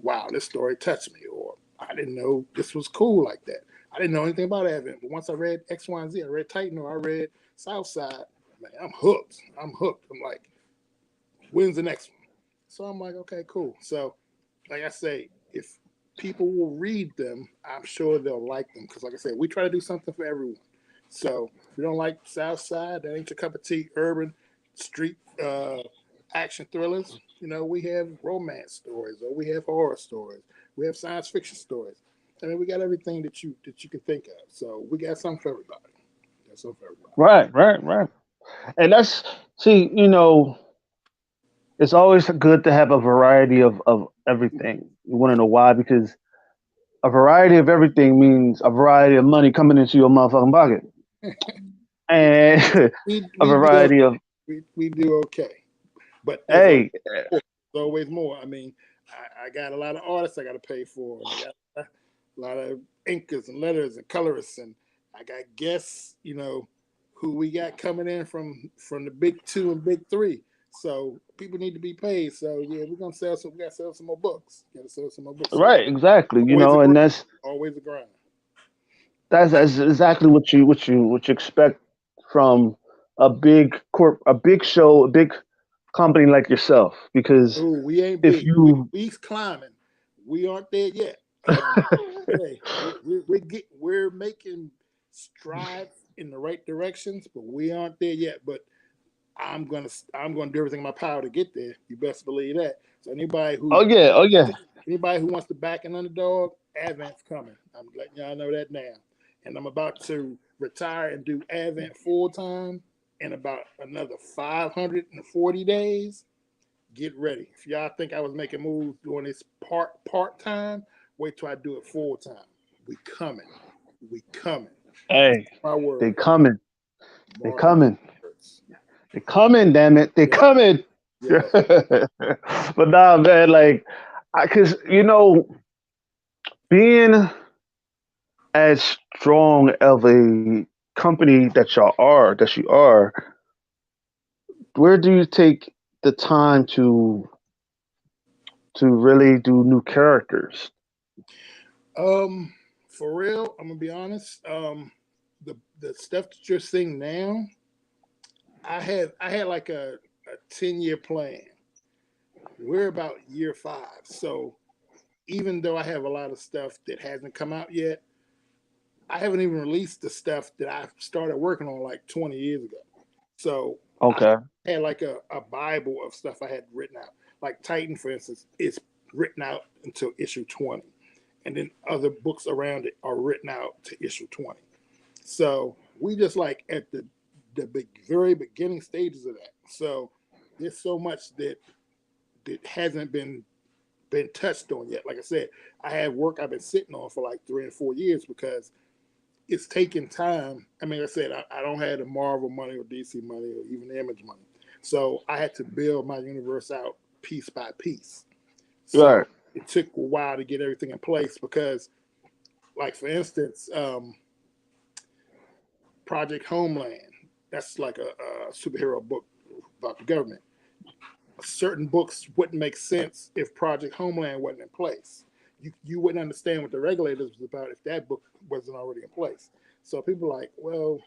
"Wow, this story touched me," or "I didn't know this was cool like that. I didn't know anything about Advent, but once I read X, Y, and Z, I read Titan or I read Southside, man, I'm hooked. I'm hooked. I'm like, when's the next one?" So I'm like, okay, cool. So, like I say, if people will read them, I'm sure they'll like them because, like I said, we try to do something for everyone. So if you don't like South Side, that ain't your cup of tea. Urban street action thrillers. We have romance stories, or we have horror stories. We have science fiction stories. I mean, we got everything that you can think of. So we got something for everybody. Got something for everybody. Right. Right. Right. And that's see, it's always good to have a variety of everything. You want to know why? Because a variety of everything means a variety of money coming into your motherfucking pocket, Yeah, and a we do variety of we do okay, but there's always hey, more. There's always more. I mean, I got a lot of artists I got to pay for, and I got a lot of inkers and letters and colorists, and I got guests. Who we got coming in from the big two and big three. So people need to be paid. So yeah, we're gonna sell some. We gotta sell some more books. Gotta sell some more books. So right, exactly. always a And grind. that's Always a grind. that's exactly what you expect from a big show, a big company like yourself. Because Oh, we ain't if big. We you we climbing. We aren't there yet. Hey, we're making strides in the right directions, but we aren't there yet. But I'm gonna do everything in my power to get there. You best believe that. So oh yeah, oh yeah, anybody who wants to back an underdog, Advent's coming. I'm letting y'all know that now. And I'm about to retire and do Advent full time in about another 540 days. Get ready. If y'all think I was making moves doing this part time, wait till I do it full time. We coming. We coming. hey, My they word. coming, they Mark my coming, words. they coming. Damn it, they Yeah. coming. Yeah. But nah, man, like, cause being as strong of a company that you are, where do you take the time to really do new characters? For real, I'm gonna be honest. The stuff that you're seeing now, I had like a 10-year plan. We're about year 5. So even though I have a lot of stuff that hasn't come out yet, I haven't even released the stuff that I started working on like 20 years ago. So I Okay, had like a Bible of stuff I had written out. Like Titan, for instance, it's written out until issue 20. And then other books around it are written out to issue 20. So we just like at the very beginning stages of that. So there's so much that hasn't been touched on yet. Like I said, I have work I've been sitting on for like 3 and 4 years because it's taking time. I mean, like I said, I don't have the Marvel money or DC money or even the Image money. So I had to build my universe out piece by piece. Right. So it took a while to get everything in place because, like for instance, Project Homeland. That's like a superhero book about the government. Certain books wouldn't make sense if Project Homeland wasn't in place. You wouldn't understand what the regulators was about if that book wasn't already in place. So people are like, well,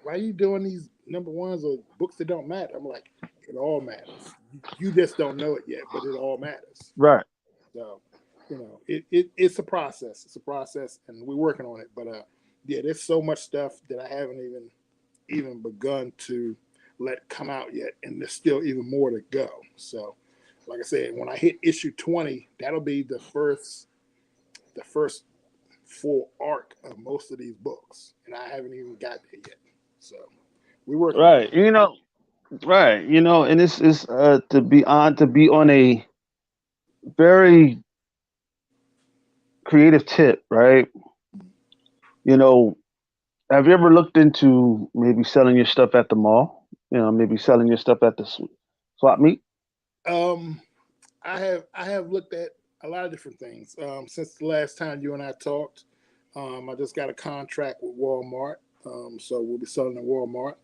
why are you doing these number ones or books that don't matter? I'm like, it all matters. You just don't know it yet, but it all matters. Right. So, it's a process. It's a process, and we're working on it. But yeah, there's so much stuff that I haven't even begun to let come out yet, and there's still even more to go. So, like I said, when I hit issue 20, that'll be the first full arc of most of these books, and I haven't even got there yet. So, we're working on it. Right. Right. And it's to be on a very creative tip, right? You know, have you ever looked into maybe selling your stuff at the mall? Maybe selling your stuff at the swap meet? Um, I have looked at a lot of different things since the last time you and I talked. I just got a contract with Walmart, so we'll be selling at Walmart,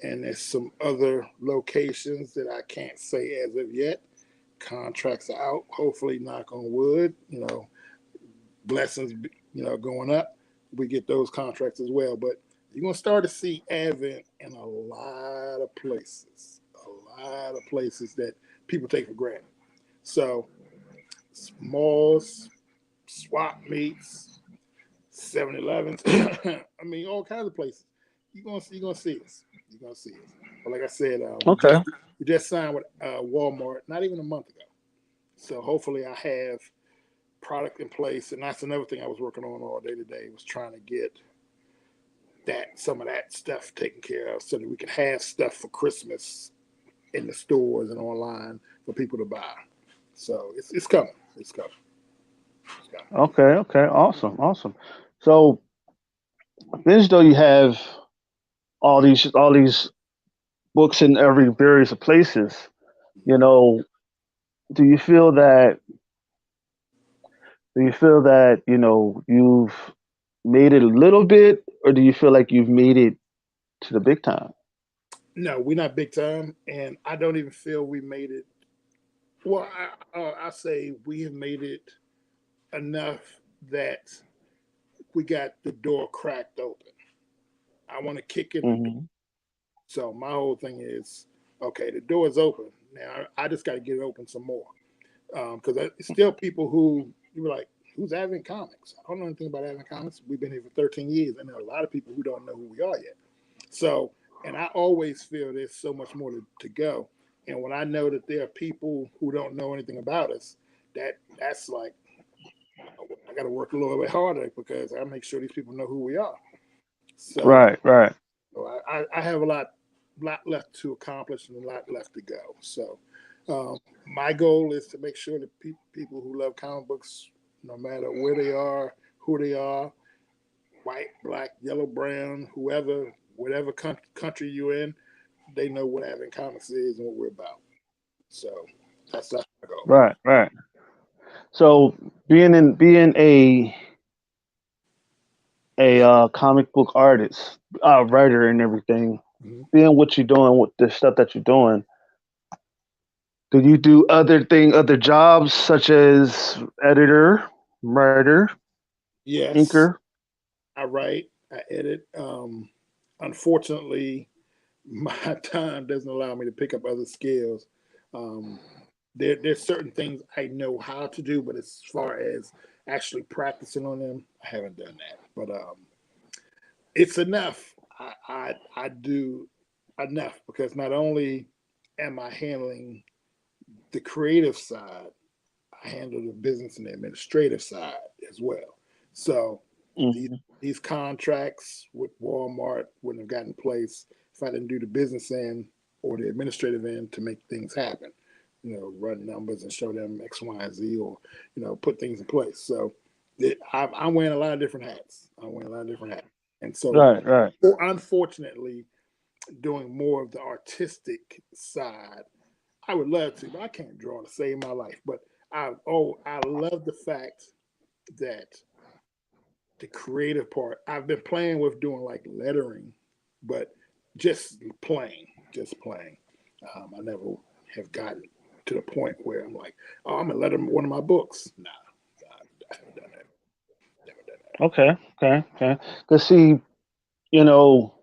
and there's some other locations that I can't say as of yet. Contracts are out. Hopefully, knock on wood. Blessings. Going up. We get those contracts as well, but you're gonna start to see Advent in a lot of places. A lot of places that people take for granted. So malls, swap meets, 7-Elevens. I mean, all kinds of places. You're gonna see us. You're gonna see us. But like I said, we Okay. just signed with Walmart not even a month ago. So hopefully I have product in place, and that's another thing I was working on all day today was trying to get some of that stuff taken care of so that we can have stuff for Christmas in the stores and online for people to buy. So it's coming. It's coming. It's coming. Okay. Okay. Awesome. Awesome. So, since though you have all these books in every various places, you know, do you feel that you've made it a little bit, or do you feel like you've made it to the big time? No, we're not big time, and I don't even feel we made it. Well, I say we have made it enough that we got the door cracked open. I want to kick in the door. Hmm. So my whole thing is, okay, the door is open. Now I just got to get it open some more. Because it's still people who you were like, who's Advent Comics? I don't know anything about Advent Comics. We've been here for 13 years, and there are a lot of people who don't know who we are yet. So, and I always feel there's so much more to go. And when I know that there are people who don't know anything about us, that's like I got to work a little bit harder because I make sure these people know who we are. So, Right. Right. I have a lot left to accomplish and a lot left to go. So my goal is to make sure that people who love comic books, no matter where they are, who they are, white, black, yellow, brown, whoever, whatever country you're in, they know what Advent Comics is and what we're about. So that's my goal. Right. Right. So, being a comic book artist, writer, and everything, Mhm. being what you're doing with the stuff that you're doing, do you do other jobs such as editor, writer, Yes, inker? I write, I edit. Unfortunately, my time doesn't allow me to pick up other skills. Um, there's certain things I know how to do, but as far as actually practicing on them, I haven't done that. But it's enough. I do enough because not only am I handling the creative side, I handle the business and the administrative side as well. So These Mm-hmm. these contracts with Walmart wouldn't have gotten place if I didn't do the business end or the administrative end to make things happen. Run numbers and show them X, Y, and Z, or put things in place. So I'm wearing a lot of different hats. I'm wearing a lot of different hats, and so Right, right. unfortunately, doing more of the artistic side. I would love to, but I can't draw to save my life. But I love the fact that the creative part. I've been playing with doing like lettering, but just playing. I never have gotten to the point where I'm like, oh, I'm gonna letter one of my books. Nah, I haven't done that. Never done Okay, okay, okay. Cause see, you know,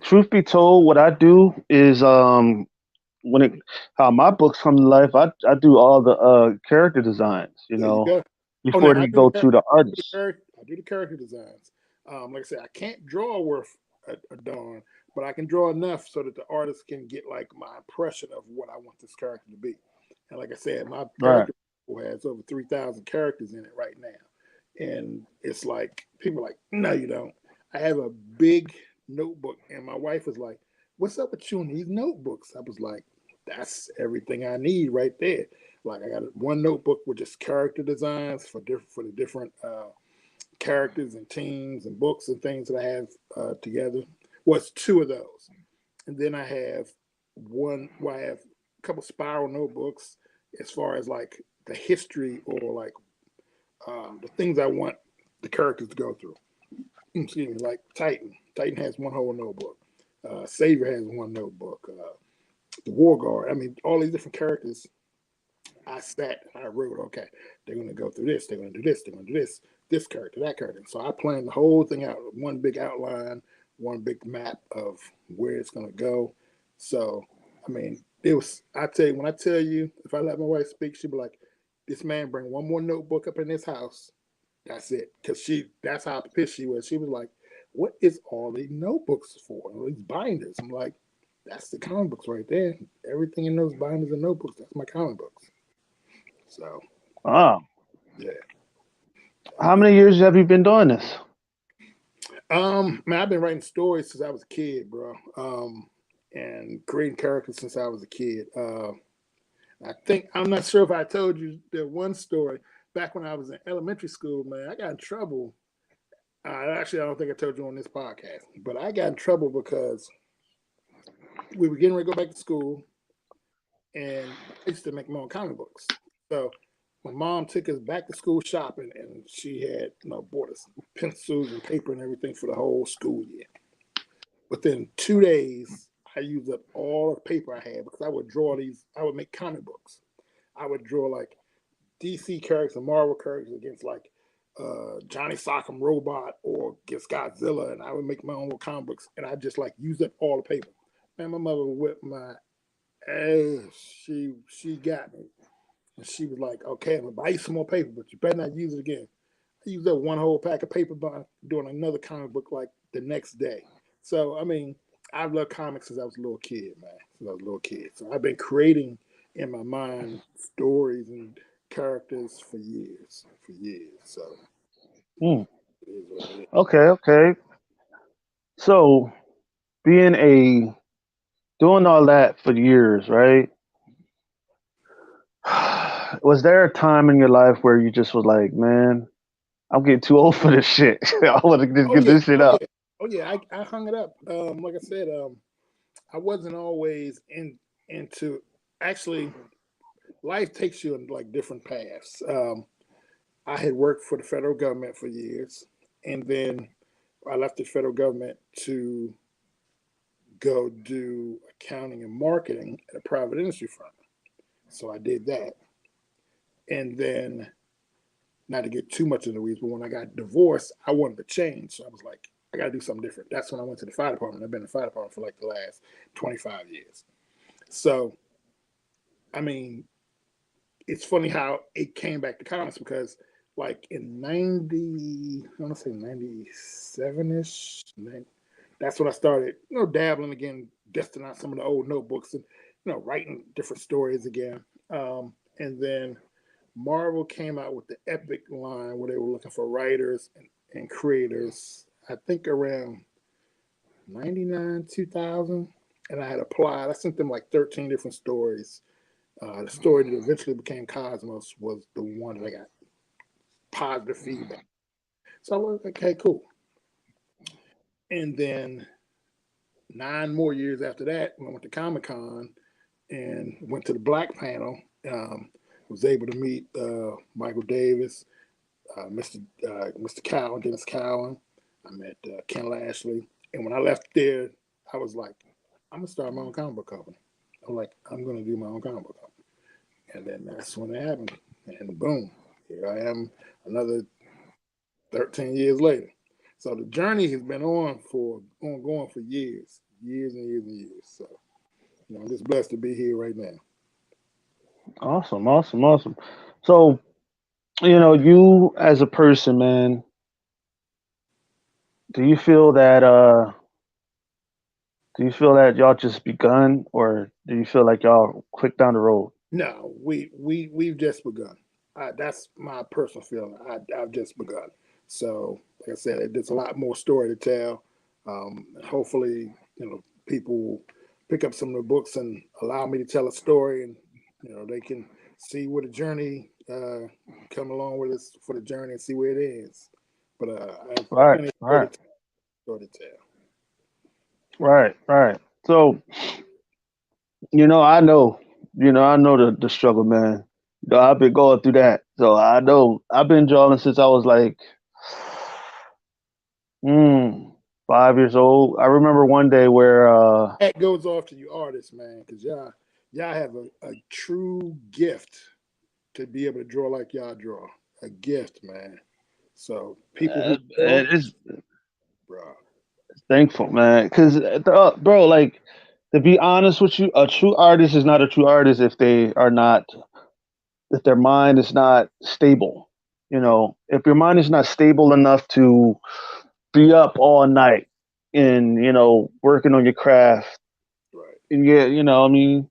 truth be told, what I do is when it how my books come to life, I do all the character designs, that. There you go. Oh, before now I they do the go to the artists. I do the character designs. Like I said, I can't draw worth a darn, but I can draw enough so that the artist can get like my impression of what I want this character to be. And like I said, my Right. character has over 3,000 characters in it right now, and it's like people are like, no, you don't. I have a big notebook, and my wife was like, "What's up with you and these notebooks?" I was like, "That's everything I need right there." Like I got one notebook with just character designs for the different characters and teams and books and things that I have together. Well, it's two of those, and then I have one. Well, I have a couple spiral notebooks as far as like the history or like the things I want the characters to go through. Excuse me, like Titan. Titan has one whole notebook. Savior has one notebook. The War Guard. I mean, all these different characters I sat and I wrote, okay, they're going to go through this, they're going to do this, they're going to do this character, that character. So I planned the whole thing out, one big outline, one big map of where it's going to go. So, I mean, it was, I tell you, when I tell you, if I let my wife speak, she'd be like, this man bring one more notebook up in this house. That's it. Because that's how pissed she was. She was like, what is all these notebooks for? All these binders. I'm like, that's the comic books right there. Everything in those binders and notebooks, that's my comic books. So Wow. yeah, I've How been many years have you been doing this? man, I've been writing stories since I was a kid, bro. And creating characters since I was a kid. I think I'm not sure if I told you that one story back when I was in elementary school, man. I got in trouble. Actually, I don't think I told you on this podcast, but I got in trouble because we were getting ready to go back to school, and I used to make my own comic books. So my mom took us back to school shopping, and she had bought us pencils and paper and everything for the whole school year. Within 2 days, I used up all the paper I had because I would draw these. I would make comic books. I would draw like DC characters and Marvel characters against like Johnny Sock'em Robot or against Godzilla, and I would make my own comic books, and I just like used up all the paper. Man, my mother whipped my ass. She got me. And she was like, okay, I'm gonna buy you some more paper, but you better not use it again. I used up one whole pack of paper by doing another comic book like the next day. So I mean, I've loved comics since I was a little kid, man. Since I was a little kid. So I've been creating in my mind stories and characters for years. For years. So Hmm. it is what it is. Okay, okay. So being a doing all that for years, right? Was there a time in your life where you just was like, man, I'm getting too old for this shit. I want to just Oh get yeah, this shit oh up. yeah. Oh yeah, I hung it up. Like I said, I wasn't always into actually life takes you in like different paths. I had worked for the federal government for years, and then I left the federal government to go do accounting and marketing at a private industry firm. So I did that, and then not to get too much in the weeds, but when I got divorced, I wanted to change. So I was like, I got to do something different. That's when I went to the fire department. I've been in the fire department for like the last 25 years. So I mean, it's funny how it came back to comics because like in 90, I want to say 97 ish, that's when I started, dabbling again, dusting out some of the old notebooks and, writing different stories again. And then Marvel came out with the Epic line where they were looking for writers and creators. I think around 99, 2000. And I had applied. I sent them like 13 different stories. The story that eventually became Cosmos was the one that I got positive feedback. So I was like, okay, cool. And then 9 more years after that, when I went to Comic Con and went to the Black panel, was able to meet Michael Davis, Mr. Cowan, Dennis Cowan. I met Ken Lashley. And when I left there, I was like, I'm going to start my own comic book company. I'm like, I'm going to do my own comic book company. And then that's when it happened. And boom, here I am another 13 years later. So the journey has been ongoing for years and years and years. So, I'm just blessed to be here right now. Awesome, awesome, awesome. So, you as a person, man, do you feel that y'all just begun, or do you feel like y'all quick down the road? No, we've just begun. That's my personal feeling. I've just begun. So, like I said, there's a lot more story to tell. Hopefully, people will pick up some of the books and allow me to tell a story, and they can see where the journey come along with us for the journey and see where it is. But I have Right, plenty of right, story to tell. right, right. So, I know the struggle, man. I've been going through that, so I know I've been drawing since I was like, mm, 5 years old. I remember one day where, That goes off to you artists, man, because y'all have a true gift to be able to draw like y'all draw. A gift, man. So people who don't, it's bro. thankful, man, because bro, like, to be honest with you, a true artist is not a true artist if their mind is not stable. If your mind is not stable enough to be up all night and working on your craft, Right. and yeah, I mean,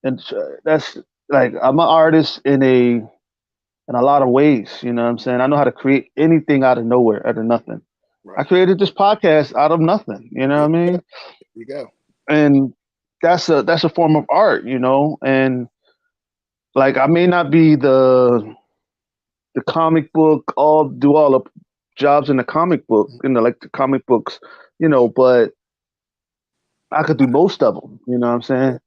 and that's like, I'm an artist in a lot of ways. You know what I'm saying? I know how to create anything out of nowhere, out of nothing. I Right. created this podcast out of nothing. You know There what I mean? you go. And that's a form of art. And like, I may not be the comic book, all do all the jobs in the comic book, like the comic books, but I could do most of them. You know what I'm saying?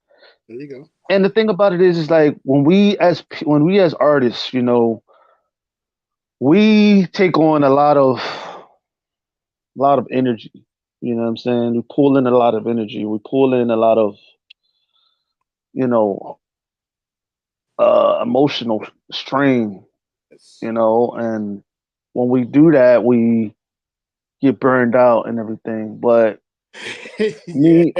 There you go. And the thing about it is like, when we as artists, we take on a lot of energy. You know what I'm saying? We pull in a lot of energy. We pull in a lot of, you know, emotional strain. Yes. And when we do that, we get burned out and everything. But Yeah. me,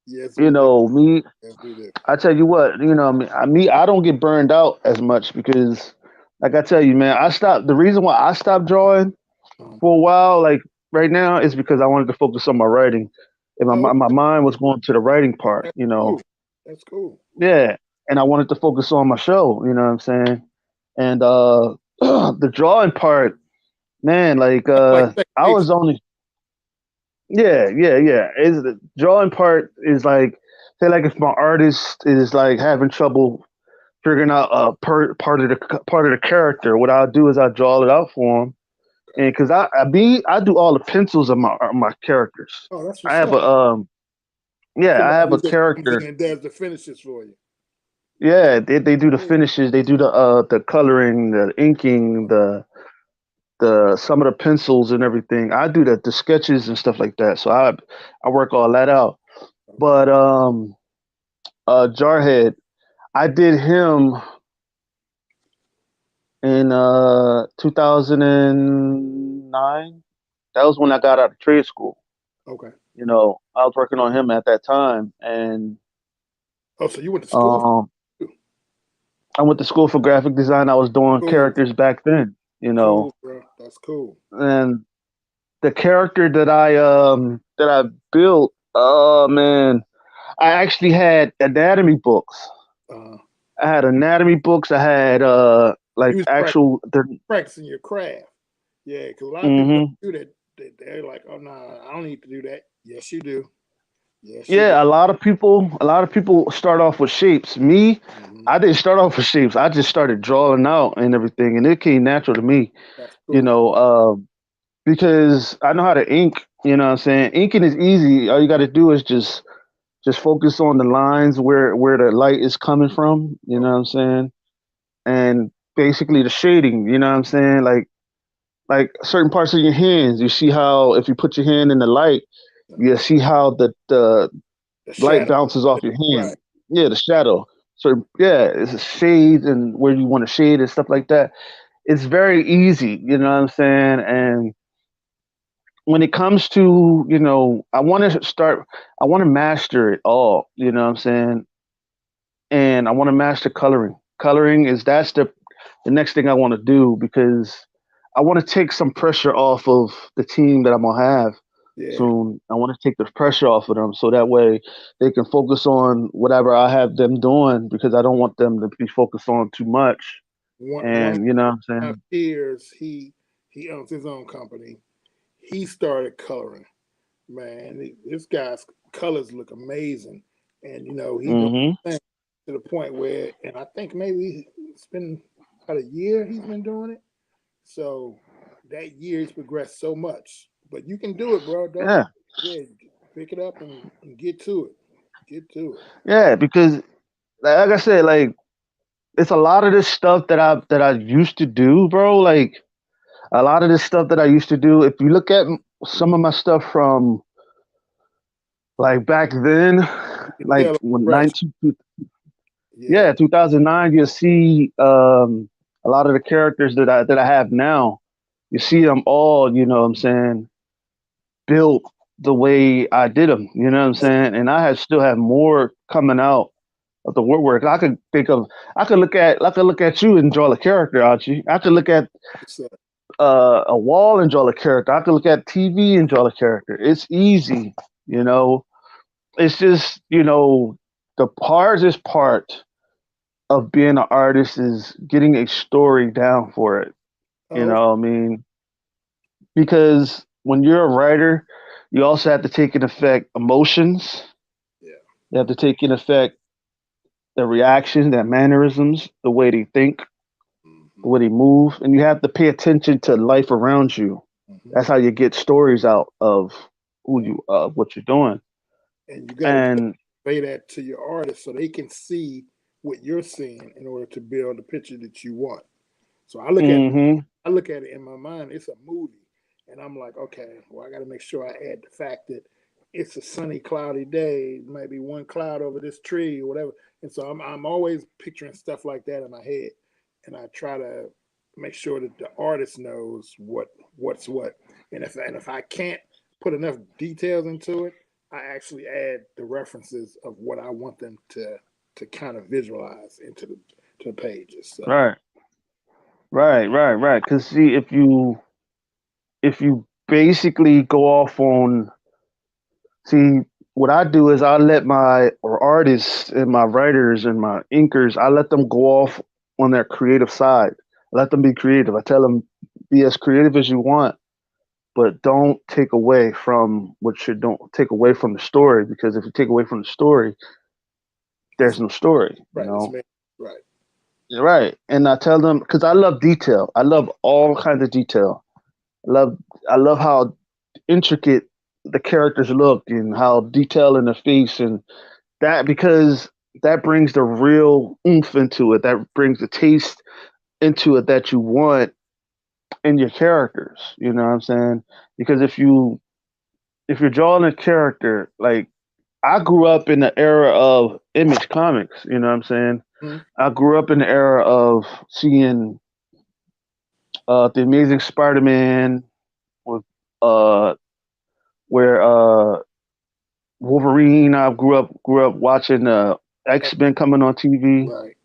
Yes, we do. me, Yes, we do. I tell you what, I don't get burned out as much because, like I tell you, man, I stopped. The reason why I stopped drawing Um, for a while, like right now, is because I wanted to focus on my writing, and oh, my mind was going to the writing part. that's cool. That's cool. Yeah, and I wanted to focus on my show. You know what I'm saying? And the drawing part, man, like, That's like second I nature. was only, yeah, yeah, yeah. Is the drawing part is like, say, like, if my artist is like having trouble figuring out part of the character, what I'll do is I draw it out for him, and because I do all the pencils of my characters. Oh, that's I what's have up. a yeah, I Somebody have who a just comes character. in and does the finishes for you. Yeah, they do the Cool. finishes, they do the coloring, the inking, the some of the pencils and everything. I do the sketches and stuff like that. So I work all that out. Okay. But Jarhead, I did him in 2009. That was when I got out of trade school. Okay. I was working on him at that time, and Oh, so you went to school? um, I went to school for graphic design. I was doing Cool. characters back then, Cool, bro. That's cool. and the character that I built, oh man, I actually had anatomy books. Uh, I had anatomy books. I had You like was actual the practicing your craft. Yeah, because a lot of people don't hmm do that. They're like, oh no, I don't need to do that. Yes, you do. Yes, you do. yeah, a lot of people start off with shapes. Me, Hmm. I didn't start off with shapes. I just started drawing out and everything, and it came natural to me. That's You cool. know, because I know how to ink. You know what I'm saying? Inking is easy. All you got to do is just focus on the lines where the light is coming from. You know Okay. what I'm saying? And basically the shading. You know what I'm saying? Like certain parts of your hands. You see how if you put your hand in the light, you Uh-huh. see how the The light shadow. bounces off your hand. Right. Yeah, the shadow. So yeah, it's a shade and where you want to shade and stuff like that. It's very easy, you know what I'm saying? And when it comes to, I want to master it all, you know what I'm saying? And I want to master coloring. Coloring is that's the next thing I want to do because I want to take some pressure off of the team that I'm gonna have Yeah. soon. I want to take the pressure off of them so that way they can focus on whatever I have them doing because I don't want them to be focused on too much. One of And you know what I'm my saying? peers, he owns his own company. He started coloring. Man, this guy's colors look amazing, and he doing Hmm. things to the point where, and I think maybe it's been about a year he's been doing it. So that year he's progressed so much. But you can do it, bro. Don't Yeah, Yeah, pick it up and get to it. Get to it. yeah, because like I said, like it's a lot of this stuff that I used to do, bro. Like a lot of this stuff that I used to do. If you look at some of my stuff from like back then, You can like tell it's when fresh. 19, Yeah. yeah, 2009, you'll see a lot of the characters that I have now. You see them all, you know what I'm saying, built the way I did them, you know what I'm saying? And still have more coming out of the woodwork. I could look at you and draw a character, Archie. I could look at So, a wall and draw a character. I could look at TV and draw a character. It's easy, you know. It's just, the hardest part of being an artist is getting a story down for it. You oh know what I mean? Because when you're a writer, you also have to take into effect emotions. yeah. You have to take into effect their reactions, their mannerisms, the way they think, the Hmm. way they move, and you have to pay attention to life around you. Hmm. That's how you get stories out of what you're doing. And you got to And convey that to your artist so they can see what you're seeing in order to build the picture that you want. So hmm I look at it in my mind, it's a movie. And I'm like, okay, well, I got to make sure I add the fact that it's a sunny, cloudy day, maybe one cloud over this tree or whatever. And so I'm always picturing stuff like that in my head. And I try to make sure that the artist knows what's what. And if I can't put enough details into it, I actually add the references of what I want them to kind of visualize into the pages. So right, right. Because see, if you basically go off on see what I do is I let my or artists and my writers and my inkers I let them go off on their creative side. I let them be creative. I tell them be as creative as you want, but don't take away from what you don't take away from the story because if you take away from the story, it's there's no story. You right. It's know, made right. you're right. And I tell them because I love detail. I love all kinds of detail. I love I love how intricate the characters look and how detailed in the face and that because that brings the real oomph into it. That brings the taste into it that you want in your characters. You know what I'm saying? Because if you're drawing a character like I grew up in the era of Image Comics. You know what I'm saying? Mhm. I grew up in the era of seeing the Amazing Spider-Man with uh where Wolverine. I grew up watching X-Men coming on TV. Right.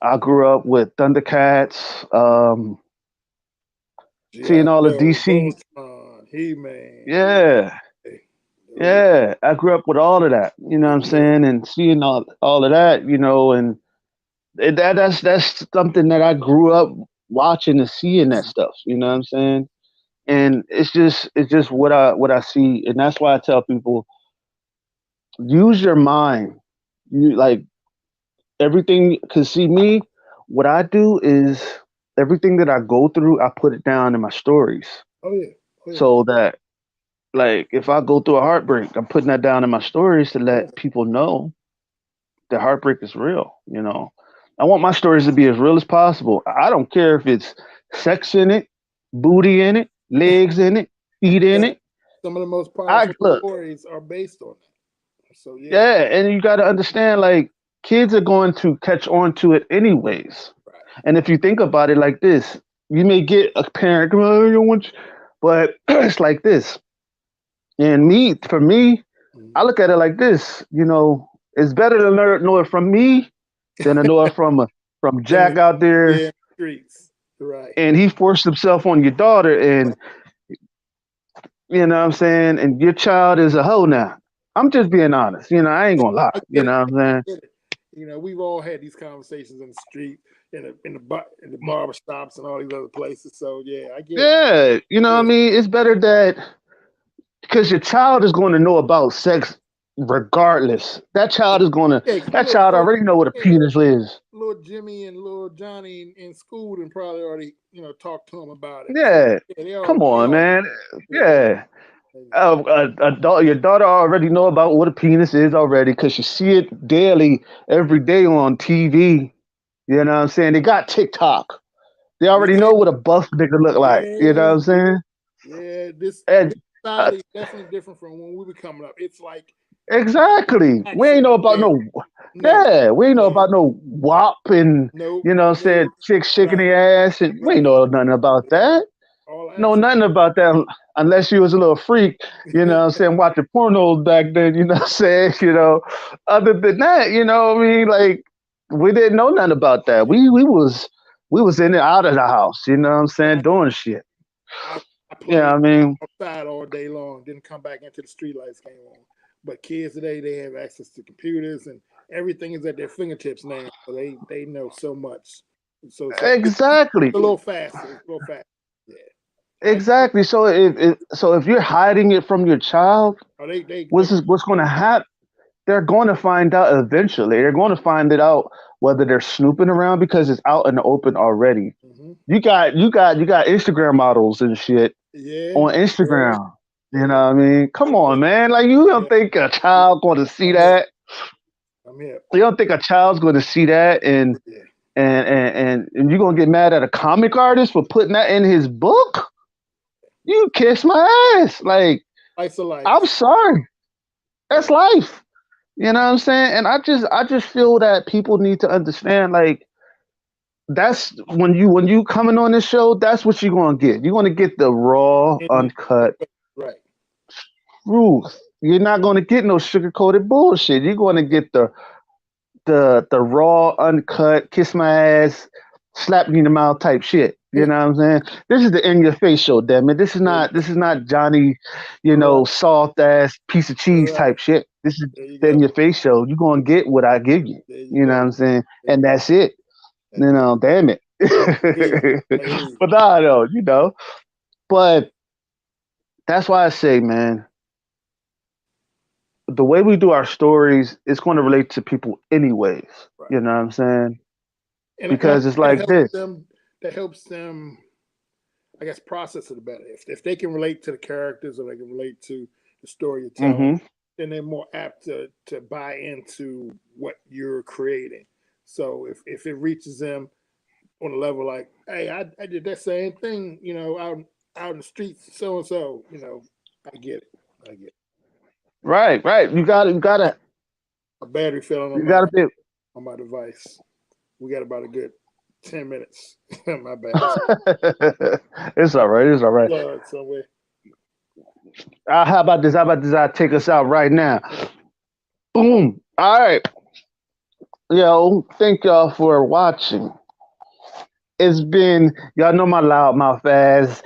I grew up with Thundercats. G.I. Seeing all the Joe, DC. Voltron, He Man. Yeah, Hey, those yeah. I grew up with all of that. You know what I'm yeah. saying? And seeing all of that. You know, and That's something that I grew up watching and seeing that stuff. You know what I'm saying? And it's just what I see, and that's why I tell people use your mind. You like everything. Cause see me, what I do is everything that I go through, I put it down in my stories, Oh yeah, oh yeah, so that like if I go through a heartbreak, I'm putting that down in my stories to yeah. let people know that heartbreak is real. I want my stories to be as real as possible. I don't care if it's sex in it, booty in it, legs in it, feet in Yeah, it. some of the most I powerful look, stories are based on that. So yeah, yeah, and you got to understand, like kids are going to catch on to it anyways. right. And if you think about it like this, you may get a parent, "Oh, I don't want you," but it's like this. And for me, Mhm. I look at it like this. It's better to know it from me than to know it from In the Jack out there, yeah streets, right? and he forced himself on your daughter, and you know what I'm saying, and your child is a hoe now. I'm just being honest. I ain't gonna lie. I You get it. know what I'm I saying? get it. We've all had these conversations in the street, in the barber shops, and all these other places. So yeah, I get it. Yeah, you know what I Yeah, mean? It's better that because your child is going to know about sex regardless. yeah. Because That child already know what a yeah, penis is. little Jimmy and little Johnny in school, and probably already talked to him about it. So Yeah, yeah, come they on, all man. yeah. Yeah, And your daughter already know about what a penis is already because you see it daily, every day on TV. You know what I'm saying? They got TikTok. They already yeah, know what a buff nigga look like. You know what yeah, I'm saying? yeah. This And uh, society is definitely different from when we were coming up. It's like exactly, we ain't access know about there. no. No, Yeah, we ain't know yeah, about no WAP and nope, you know what I'm saying, nope. chicks shaking Right, their ass, and we ain't right. know nothing about Yeah, that. all Know access. nothing about that unless you was a little freak, you know what I'm saying, watching pornos back then, you know what I'm saying, Other than that, what I mean, like we didn't know nothing about that. We was in and out of the house, you know what I'm saying, doing shit. I, I Yeah, played I mean, outside all day long, didn't come back into the street lights came on. But kids today, they have access to computers and everything is at their fingertips now. So they know so much. So it's exactly. a little faster. It's a little faster. Yeah. I Exactly. So if you're hiding it from your child, oh, they what's going to happen? They're going to find out eventually. They're going to find it out whether they're snooping around because it's out in the open already. hmm You got Instagram models and shit yeah, on yeah, Instagram. You know yeah, what I mean? Come on, man. Like you don't yeah. think a child going to see I'm here. that? I'm here. You don't think a child's going to see that Yeah. and you're gonna get mad at a comic artist for putting that in his book? You kiss my ass. Like, Life's a I'm life. sorry. That's Right. life. You know what I'm saying? And I just feel that people need to understand, like, that's when you coming on this show, that's what you're gonna get. You're gonna get the raw, And uncut right. truth. You're not gonna get no sugar coated bullshit. You're gonna get the raw, uncut, kiss my ass, slap me in the mouth type shit. You know what I'm saying? This is the in your face show, damn it. This is There you not go. this is not Johnny, Right. soft ass piece of cheese Right. type shit. This is There you the go. in your face show. You're gonna get what I give you. There you You know what go. I'm saying? There And you go. that's it. That's it. Damn it. I hear you. I hear you. But nah, no. But that's why I say, man, the way we do our stories is going to relate to people anyways. Right. You know what I'm saying? And I Because think it's like this. that helps them I guess process it better. If they can relate to the characters or they can relate to the story you're telling, Hmm. then they're more apt to buy into what you're creating. So if it reaches them on a level like, hey, I did that same thing, out in the streets, so and so, I get it. I get it. Right, right. You got to you got Oh, to a battery fell you got to be. on my device. We got about a good 10 minutes. My bad. It's all right. It's all right. Blood somewhere. How about this? How about this? I take us out right now. Boom. All right. Yo, thank y'all for watching. It's been y'all know my loudmouth ass,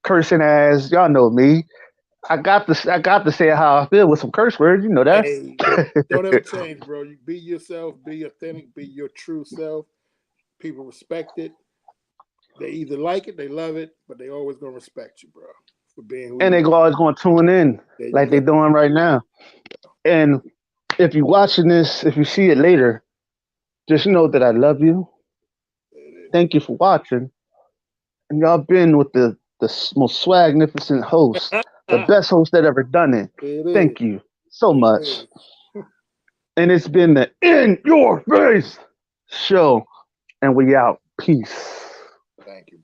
cursing ass. Y'all know me. I got to say how I feel with some curse words. You know that. Hey, don't ever change, bro. You be yourself, be authentic, be your true self. People respect it. They either like it, they love it, but they always gonna respect you, bro, for being who And you they are. always going to tune in There you like go. they doing right now. And if you're watching this, if you see it later, just know that I love you. There Thank you for watching. And y'all been with the most swagnificent host, it the is. best host that ever done it. It is. Thank you so It much. is. And it's been the In Your Face show. And we out. Peace. Thank you, bro.